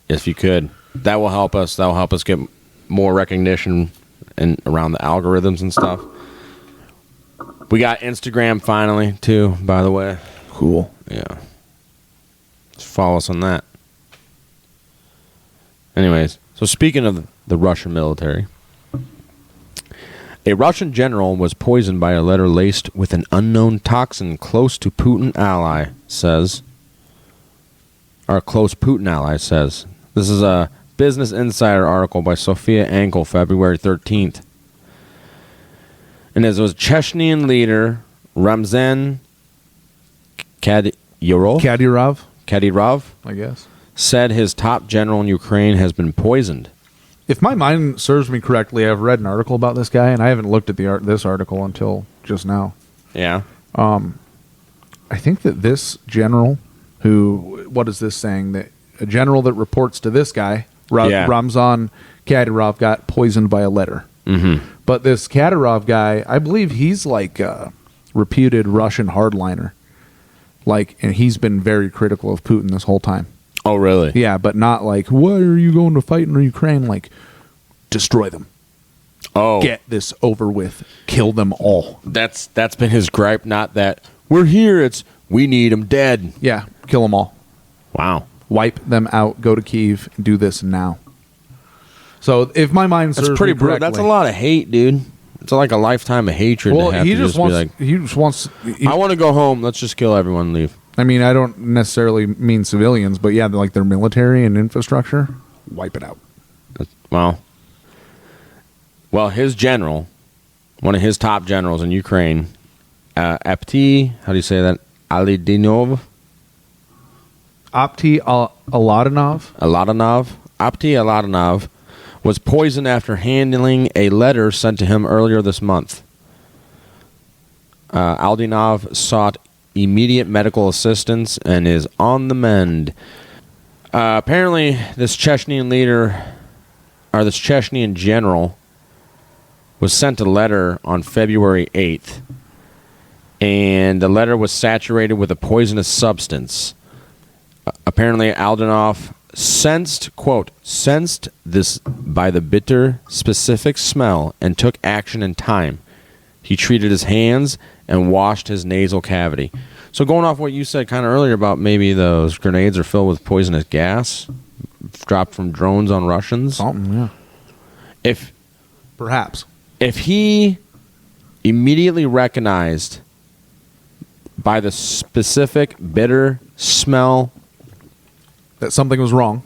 if you could. That will help us. That will help us get more recognition and around the algorithms and stuff. We got Instagram finally too, by the way. Cool. Yeah. Just follow us on that. Anyways, so speaking of the Russian military, a Russian general was poisoned by a letter laced with an unknown toxin close to Putin ally, says. Our close Putin ally says. This is a Business Insider article by Sophia Ankel, February 13th. And as it was Chechnyan leader Ramzan Kadyrov, I guess, said his top general in Ukraine has been poisoned. If my mind serves me correctly, I've read an article about this guy, and I haven't looked at this article until just now. Yeah. I think that this general, what is this saying? That a general that reports to this guy, Ramzan Kadyrov, got poisoned by a letter. Mm-hmm. But this Kadyrov guy, I believe he's like a reputed Russian hardliner. And he's been very critical of Putin this whole time. Oh, really? Yeah, but not like, why are you going to fight in Ukraine? Like, destroy them. Oh. Get this over with. Kill them all. That's been his gripe, not that we're here, it's we need them dead. Yeah, kill them all. Wow. Wipe them out, go to Kyiv, and do this now. So if my mind serves pretty me correctly, that's a lot of hate, dude. It's like a lifetime of hatred. Well, he just wants. I want to go home. Let's just kill everyone and leave. I mean, I don't necessarily mean civilians, but yeah, like their military and infrastructure, wipe it out. Well, his general, one of his top generals in Ukraine, Apti, how do you say that? Alidinov? Apti Aladanov? Apti Aladanov was poisoned after handling a letter sent to him earlier this month. Aldinov sought immediate medical assistance and is on the mend. Apparently, this Chechnyan general was sent a letter on February 8th, and the letter was saturated with a poisonous substance. Apparently, Aldinov sensed this by the bitter, specific smell and took action in time. He treated his hands and washed his nasal cavity. So going off what you said kind of earlier about maybe those grenades are filled with poisonous gas dropped from drones on Russians. Something, yeah. If he immediately recognized by the specific bitter smell that something was wrong,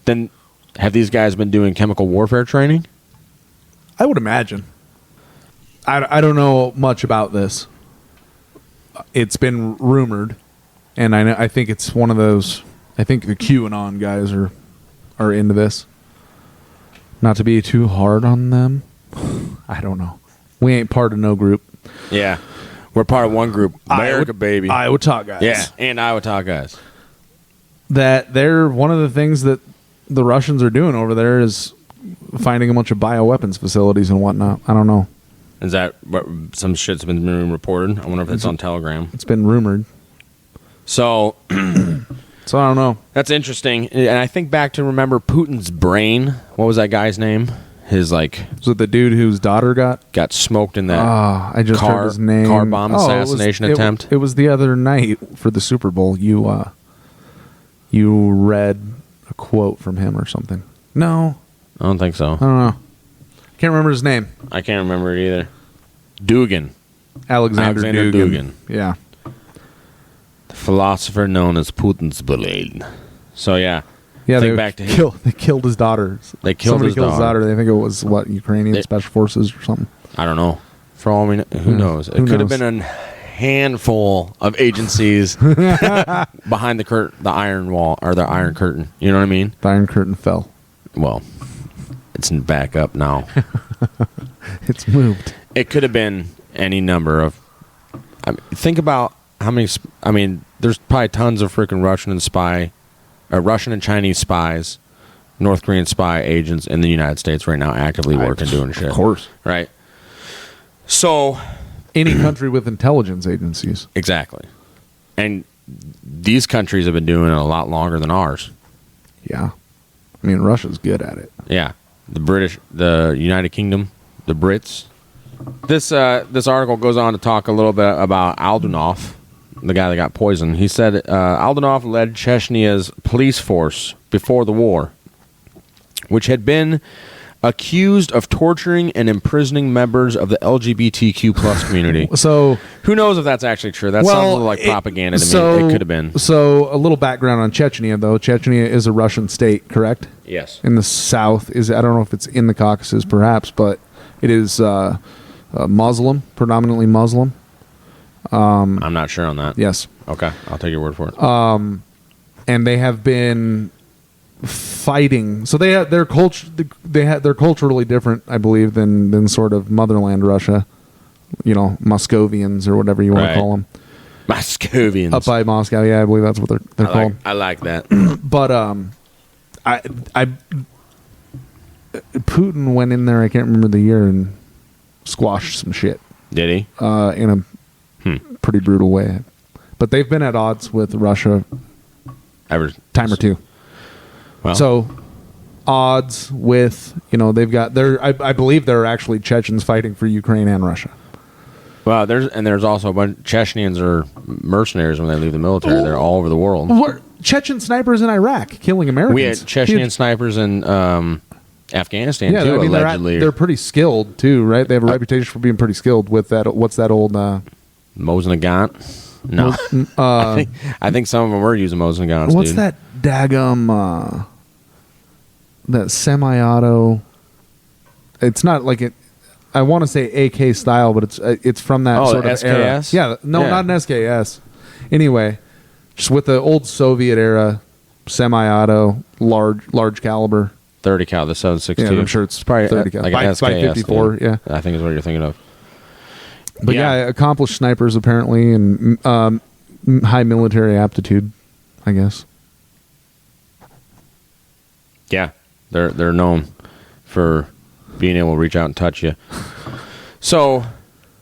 then have these guys been doing chemical warfare training? I would imagine. I don't know much about this. It's been rumored, and I think it's one of those. I think the QAnon guys are into this. Not to be too hard on them. I don't know. We ain't part of no group. Yeah. We're part of one group. America, baby. Iowatalkguys. Yeah, and Iowatalkguys. That they're one of the things that the Russians are doing over there is finding a bunch of bioweapons facilities and whatnot. I don't know. Is that what some shit's been reported? I wonder if it's on Telegram. It's been rumored. So I don't know. That's interesting. And I think back to remember Putin's brain. What was that guy's name? His was it the dude whose daughter got smoked in that I just heard his name. Car bomb assassination attempt? It was the other night for the Super Bowl. You read a quote from him or something. No. I don't think so. I don't know. Can't remember his name. I can't remember it either. Dugin. Alexander Dugin. Yeah. The philosopher known as Putin's brain. So, yeah. Yeah, think back to they killed his daughter. They killed Somebody his killed daughter. his daughter. They think it was, Ukrainian Special Forces or something. I don't know. For all we know, who knows? It could have been a handful of agencies behind the iron wall, or the iron curtain. You know what I mean? The iron curtain fell. Well, it's back up now. It's moved. It could have been any number of... think about how many... there's probably tons of freaking Russian and Chinese spies, North Korean spy agents in the United States right now actively working, doing shit. Of course. Right? So... any country with intelligence agencies. Exactly. And these countries have been doing it a lot longer than ours. Yeah. I mean, Russia's good at it. Yeah. The British, the United Kingdom, the Brits. This article goes on to talk a little bit about Aldunov, the guy that got poisoned. He said Aldunov led Chechnya's police force before the war, which had been accused of torturing and imprisoning members of the LGBTQ plus community. So who knows if that's actually true? That sounds a little like propaganda to me. It could have been. So a little background on Chechnya, though. Chechnya is a Russian state, correct? Yes. In the south. I don't know if it's in the Caucasus, perhaps, but it is Muslim, predominantly Muslim. I'm not sure on that. Yes. Okay, I'll take your word for it. And they have been fighting. So they're culturally different, I believe, than sort of motherland Russia. You know, Moscovians or whatever you want to call them. Moscovians. Up by Moscow, yeah, I believe that's what they're called. I like that. But Putin went in there, I can't remember the year, and squashed some shit. Did he? In a pretty brutal way. But they've been at odds with Russia time or two. Well, so odds with, they've got I believe there are actually Chechens fighting for Ukraine and Russia. Well, there's also a bunch Chechens are mercenaries when they leave the military. They're all over the world. Chechen snipers in Iraq killing Americans. We had Chechen snipers in Afghanistan too. I mean, allegedly, they're pretty skilled too, right? They have a reputation for being pretty skilled with that. What's that old Mosin-Nagant? No, I think some of them were using Mosin-Nagants. What's that daggum? That semi-auto. It's not like it. I want to say AK style, but it's from that sort of SKS? era. Yeah, not an SKS. Anyway, just with the old Soviet era semi-auto, large caliber. 30 cal, the 7.62. Yeah, I'm sure it's probably 30 cal. Like by an SKS, 54, yeah. I think is what you're thinking of. But yeah, accomplished snipers apparently, and high military aptitude, I guess. Yeah, they're known for being able to reach out and touch you. So,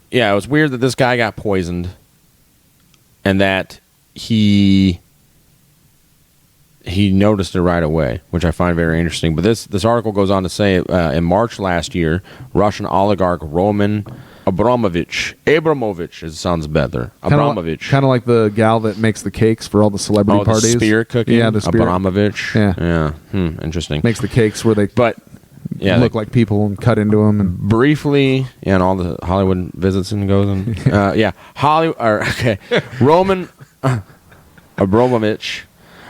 yeah, it was weird that this guy got poisoned, and that he noticed it right away, which I find very interesting. But this article goes on to say, in March last year, Russian oligarch Roman Abramovich. It sounds better. Abramovich. Kind of like the gal that makes the cakes for all the celebrity parties. The spear cooking? Yeah, the spear. Abramovich. Yeah. Interesting. Makes the cakes where they look like people and cut into them. And briefly, and all the Hollywood visits and goes and Roman Abramovich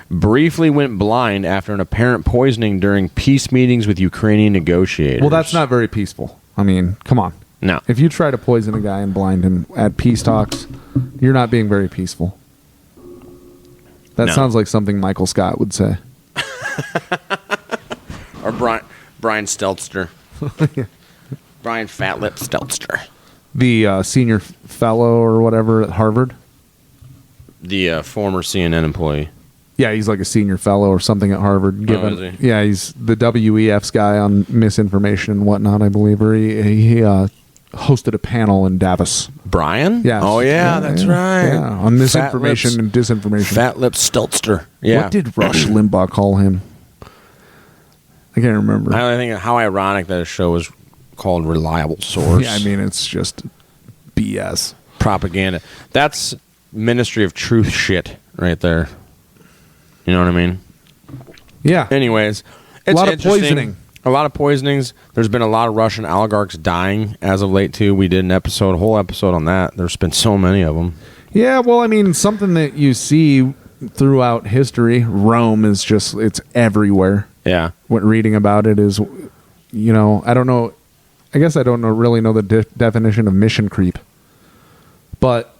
briefly went blind after an apparent poisoning during peace meetings with Ukrainian negotiators. Well, that's not very peaceful. I mean, come on. No. If you try to poison a guy and blind him at peace talks, you're not being very peaceful. That sounds like something Michael Scott would say. Or Brian Stelter. Brian Fatlip Stelter. The senior fellow or whatever at Harvard. The former CNN employee. Yeah, he's like a senior fellow or something at Harvard. Is he? Yeah, he's the WEF's guy on misinformation and whatnot, I believe. Or he hosted a panel in Davos. Brian? Yeah. Oh, yeah, that's right. Yeah, on misinformation and disinformation. Fat Lip Stelter. Yeah. What did Rush Limbaugh call him? I can't remember. I think how ironic that his show was called Reliable Source. Yeah, I mean, it's just BS. Propaganda. That's Ministry of Truth shit right there. You know what I mean? Yeah. Anyways, it's a lot of poisoning. A lot of poisonings. There's been a lot of Russian oligarchs dying as of late, too. We did a whole episode on that. There's been so many of them. Yeah, well, I mean, something that you see throughout history, Rome is just, it's everywhere. Yeah. What reading about it is, I don't know. I guess I don't really know the definition of mission creep. But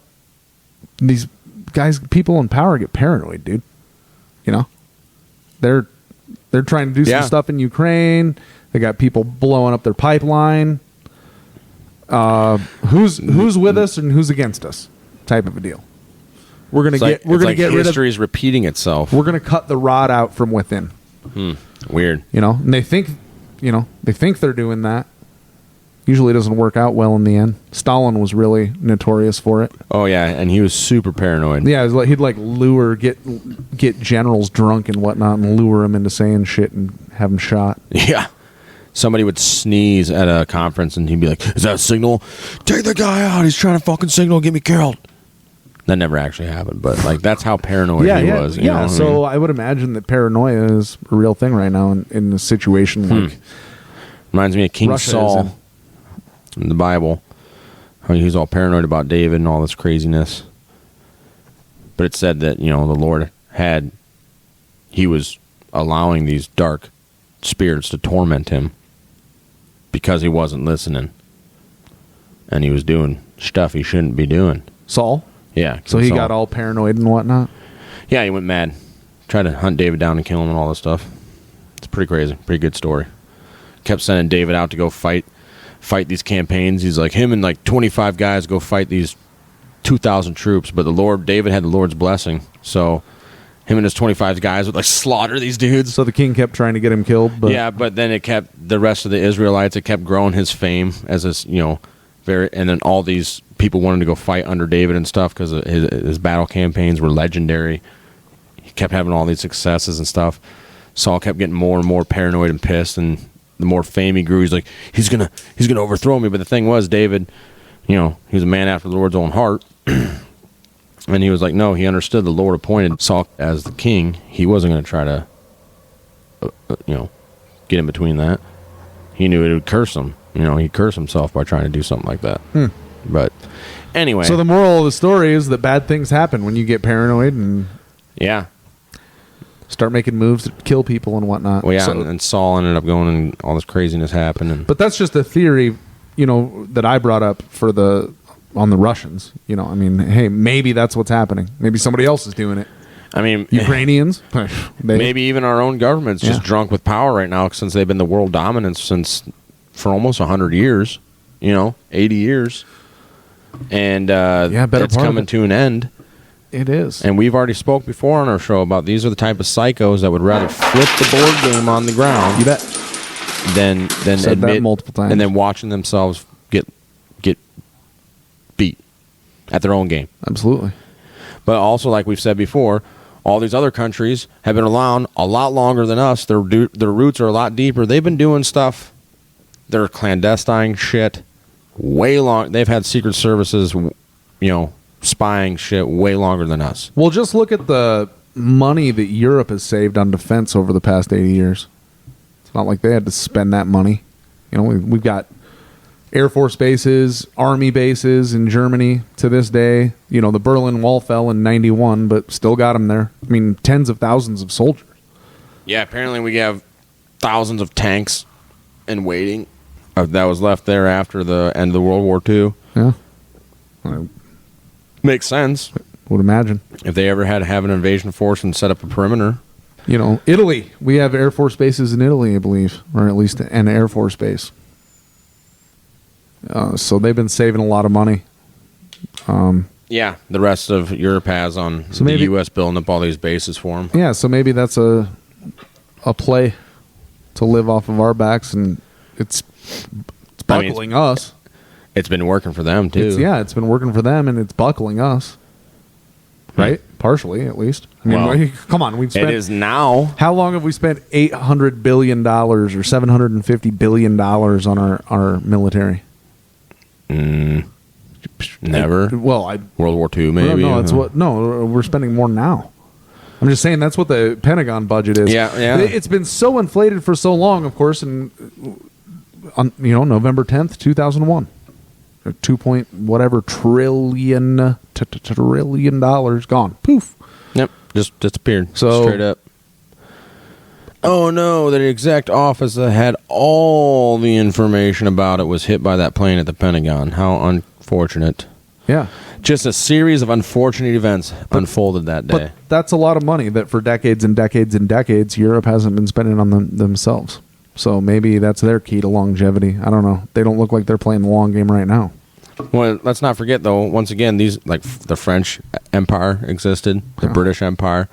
these guys, people in power get paranoid, dude. They're trying to do some stuff in Ukraine. They got people blowing up their pipeline. Who's with us and who's against us? Type of a deal. We're gonna get rid of. History's repeating itself. We're gonna cut the rod out from within. Weird. And they think they're doing that. Usually doesn't work out well in the end. Stalin was really notorious for it. Oh yeah, and he was super paranoid. Yeah, he'd lure, get generals drunk and whatnot, and lure them into saying shit and have them shot. Yeah, somebody would sneeze at a conference, and he'd be like, "Is that a signal? Take the guy out. He's trying to fucking signal, get me killed." That never actually happened, but that's how paranoid he was. You know? So I would imagine that paranoia is a real thing right now in a situation like. Reminds me of King Russia Saul. In the Bible, how he was all paranoid about David and all this craziness. But it said that, the Lord he was allowing these dark spirits to torment him because he wasn't listening. And he was doing stuff he shouldn't be doing. Saul? Yeah. So he got all paranoid and whatnot? Yeah, he went mad. Tried to hunt David down and kill him and all this stuff. It's pretty crazy. Pretty good story. Kept sending David out to go fight these campaigns. He's like, him and 25 guys go fight these 2,000 troops, but David had the Lord's blessing, so him and his 25 guys would slaughter these dudes. So the king kept trying to get him killed. But yeah, but then it kept the rest of the Israelites. It kept growing his fame as this, and then all these people wanted to go fight under David and stuff because his battle campaigns were legendary. He kept having all these successes and stuff. Saul kept getting more and more paranoid and pissed, and the more fame he grew, he's like, he's gonna overthrow me. But the thing was, David, he was a man after the Lord's own heart. And he was like, no, he understood the Lord appointed Saul as the king. He wasn't going to try to, get in between that. He knew it would curse him. He'd curse himself by trying to do something like that. But anyway. So the moral of the story is that bad things happen when you get paranoid and start making moves to kill people and whatnot. Well, yeah, and Saul ended up going and all this craziness happened. But that's just a theory, that I brought up on the Russians. Hey, maybe that's what's happening. Maybe somebody else is doing it. Ukrainians? Maybe even our own government's just drunk with power right now since they've been the world dominance for almost 100 years, 80 years. And it's coming to an end. It is. And we've already spoke before on our show about these are the type of psychos that would rather flip the board game on the ground. You bet. Than Said admit that multiple times. and then watching themselves get beat at their own game. Absolutely. But also, like we've said before, all these other countries have been around a lot longer than us. Their roots are a lot deeper. They've been doing stuff. They're clandestine shit way long. They've had secret services, spying shit way longer than us. Well, just look at the money that Europe has saved on defense over the past 80 years. It's not like they had to spend that money. We've got Air Force bases, Army bases in Germany to this day. The Berlin Wall fell in 91, but still got them there. I mean, tens of thousands of soldiers. Yeah, apparently we have thousands of tanks in waiting that was left there after the end of the World War II. Yeah. Makes sense. Would imagine. If they ever had to have an invasion force and set up a perimeter. Italy. We have Air Force bases in Italy, I believe, or at least an Air Force base. So they've been saving a lot of money. Yeah, the rest of Europe has on the U.S. building up all these bases for them. Yeah, so maybe that's a play to live off of our backs, and it's buckling us. It's been working for them, too. It's been working for them, and it's buckling us. Right? Partially, at least. Come on, we've spent... It is now. How long have we spent $800 billion or $750 billion on our military? Never. World War II, maybe. No, we're spending more now. I'm just saying that's what the Pentagon budget is. Yeah. It's been so inflated for so long, of course, and on November 10th, 2001. $2 trillion gone. Poof. Yep, just disappeared. So, straight up. Oh no, the exec office that had all the information about it was hit by that plane at the Pentagon. How unfortunate. Yeah. Just a series of unfortunate events unfolded that day. But that's a lot of money that for decades and decades and decades, Europe hasn't been spending on themselves. So maybe that's their key to longevity. I don't know. They don't look like they're playing the long game right now. Well, let's not forget, though, once again, these like the French Empire existed, the British Empire.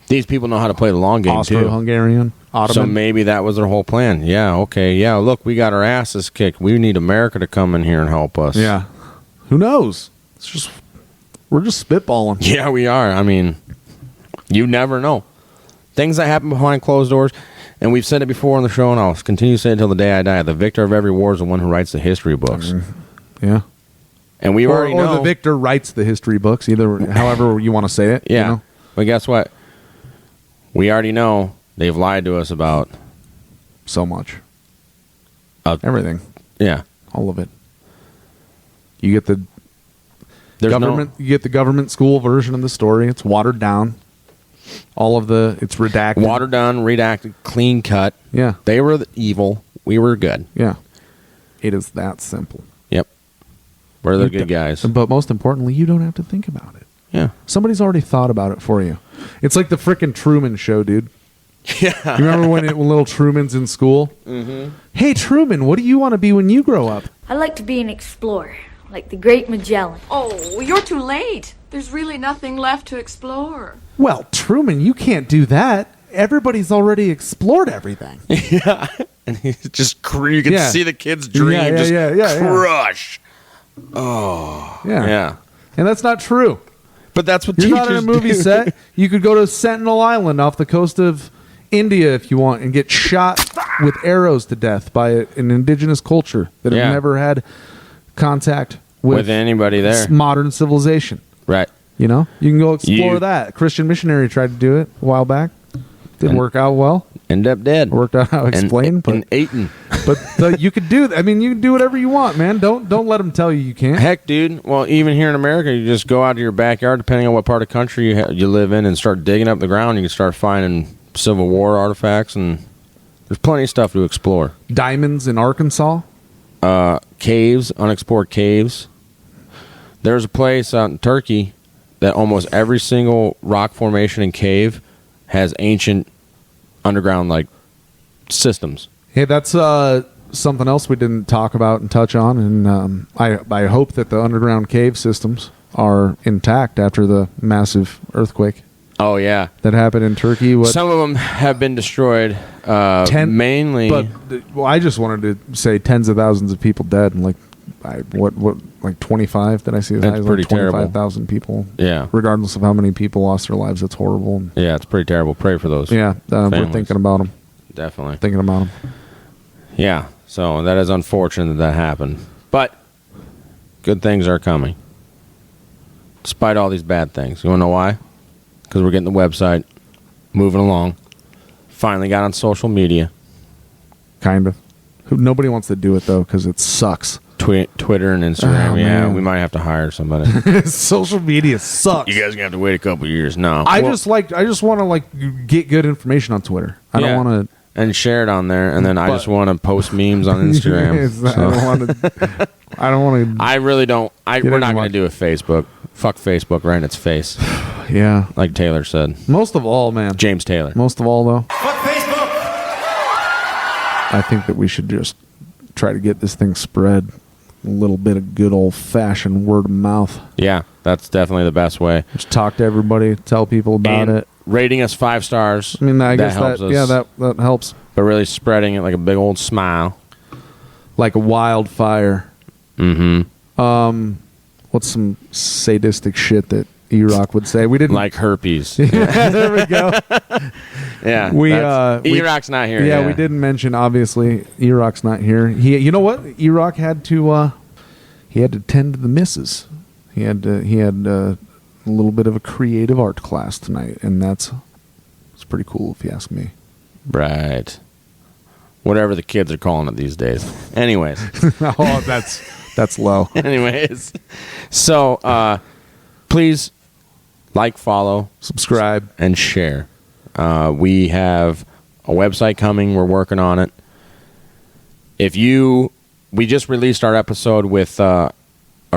These people know how to play the long game, too. Austro-Hungarian, Ottoman. So maybe that was their whole plan. Yeah, okay, yeah, look, we got our asses kicked. We need America to come in here and help us. Yeah. Who knows? We're just spitballing. Yeah, we are. I mean, you never know. Things that happen behind closed doors, and we've said it before on the show, and I'll continue to say it until the day I die. The victor of every war is the one who writes the history books. Yeah. And we already know. Or the victor writes the history books, however you want to say it. Yeah. But guess what? We already know they've lied to us about so much. Everything. Yeah. All of it. You get the government. You get the government school version of the story. It's watered down. It's redacted. Watered down, redacted, clean cut. Yeah. They were evil. We were good. Yeah. It is that simple. Yep. We're the good guys. But most importantly, you don't have to think about it. Yeah. Somebody's already thought about it for you. It's like the frickin' Truman Show, dude. Yeah. You remember when little Truman's in school? Mm-hmm. Hey, Truman, what do you want to be when you grow up? I'd like to be an explorer, like the Great Magellan. Oh, you're too late. There's really nothing left to explore. Well, Truman, you can't do that. Everybody's already explored everything. Yeah. And he's just, you can see the kid's dream crush. Oh. Yeah. Yeah. And that's not true. But that's what You're teachers not in a movie do. set. You could go to Sentinel Island off the coast of India if you want and get shot with arrows to death by an indigenous culture that have never had contact with anybody there. Modern civilization. Right. You can go explore that. A Christian missionary tried to do it a while back. Didn't work out well. Ended up dead. Worked out how I explained. And eaten. But you could do that. I mean, you can do whatever you want, man. Don't let them tell you can't. Heck, dude. Well, even here in America, you just go out to your backyard, depending on what part of the country you live in, and start digging up the ground. You can start finding Civil War artifacts, and there's plenty of stuff to explore. Diamonds in Arkansas. Caves, unexplored caves. There's a place out in Turkey that almost every single rock formation and cave has ancient underground systems. Hey, that's something else we didn't talk about and touch on, and I hope that the underground cave systems are intact after the massive earthquake. Oh yeah, that happened in Turkey. Some of them have been destroyed. Mainly, but I just wanted to say tens of thousands of people dead, and like 25? Did I see that? That's pretty terrible. 25,000 people. Yeah. Regardless of how many people lost their lives, it's horrible. Yeah, it's pretty terrible. Pray for those. Yeah, we're thinking about them. Definitely thinking about them. Yeah. So that is unfortunate that happened. But good things are coming. Despite all these bad things. You want to know why? Because we're getting the website moving along. Finally got on social media. Kind of. Nobody wants to do it, though, because it sucks. Twitter and Instagram. Oh, yeah, man. we might have to hire somebody. Social media sucks. You guys are going to have to wait a couple years. No. I just want to get good information on Twitter. I don't want to... And share it on there, and then I just want to post memes on Instagram. I don't want to... I really don't... we're not going to do a Facebook. Fuck Facebook right in its face. Yeah. Like Taylor said. Most of all, man. James Taylor. Most of all, though. Fuck Facebook! I think that we should just try to get this thing spread. A little bit of good old-fashioned word of mouth. Yeah, that's definitely the best way. Just talk to everybody, tell people about it. Rating us 5 stars. I mean, I guess helps us. Yeah, that helps. But really spreading it like a big old smile. Like a wildfire. Mm-hmm. What's some sadistic shit that Erock would say? We didn't... Like herpes. Yeah, there we go. Yeah. Erock's not here. Yeah, we didn't mention, obviously, Erock's not here. You know what? Erock had to tend to the missus. He had a little bit of a creative art class tonight, and it's pretty cool if you ask me. Right. Whatever the kids are calling it these days. Anyways. Oh, that's low. Anyways. So, please like, follow, subscribe, and share. We have a website coming. We're working on it. We just released our episode with our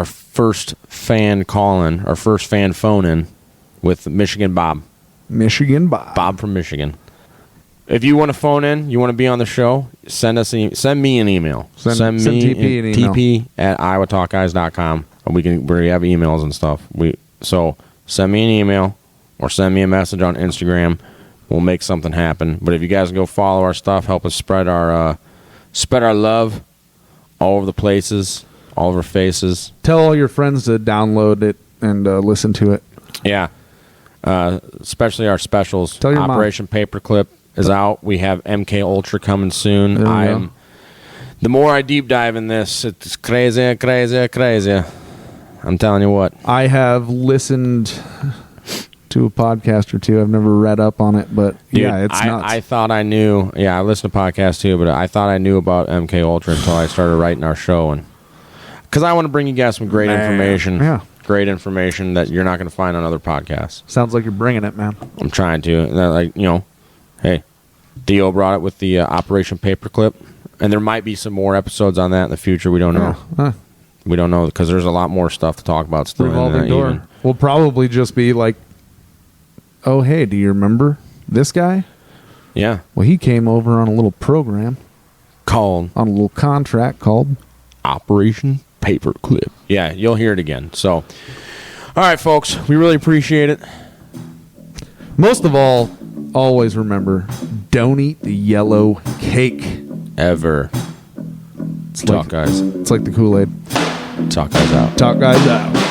first fan call-in, our first fan phone-in with Michigan Bob. Bob from Michigan. If you want to phone in, you want to be on the show, send me an email. Send me Teepee an email. Teepee@Iowatalkguys.com. We have emails and stuff. So send me an email or send me a message on Instagram. We'll make something happen. But if you guys go follow our stuff, help us spread our love all over the places, all over faces. Tell all your friends to download it and listen to it. Yeah. Especially our specials. Tell your Operation Paperclip is out. We have MK Ultra coming soon. The more I deep dive in this, it's crazy. I'm telling you what. I have listened to a podcast or two. I've never read up on it, but Dude, yeah, it's nuts. I thought I knew. Yeah, I listened to podcasts too, but I thought I knew about MK Ultra until I started writing our show, and because I want to bring you guys some great information. Yeah. Great information that you're not going to find on other podcasts. Sounds like you're bringing it, man. I'm trying to. Hey, Theo brought it with the Operation Paperclip, and there might be some more episodes on that in the future. We don't know. We don't know because there's a lot more stuff to talk about still. Revolving door. Even. We'll probably just be like, oh, hey, do you remember this guy? Yeah. Well, he came over on a little program on a little contract called Operation Paperclip. Yeah, you'll hear it again. So, all right, folks, we really appreciate it. Most of all, always remember, don't eat the yellow cake. Ever. Talk, guys. It's like the Kool-Aid. Talk, guys out. Talk, guys out.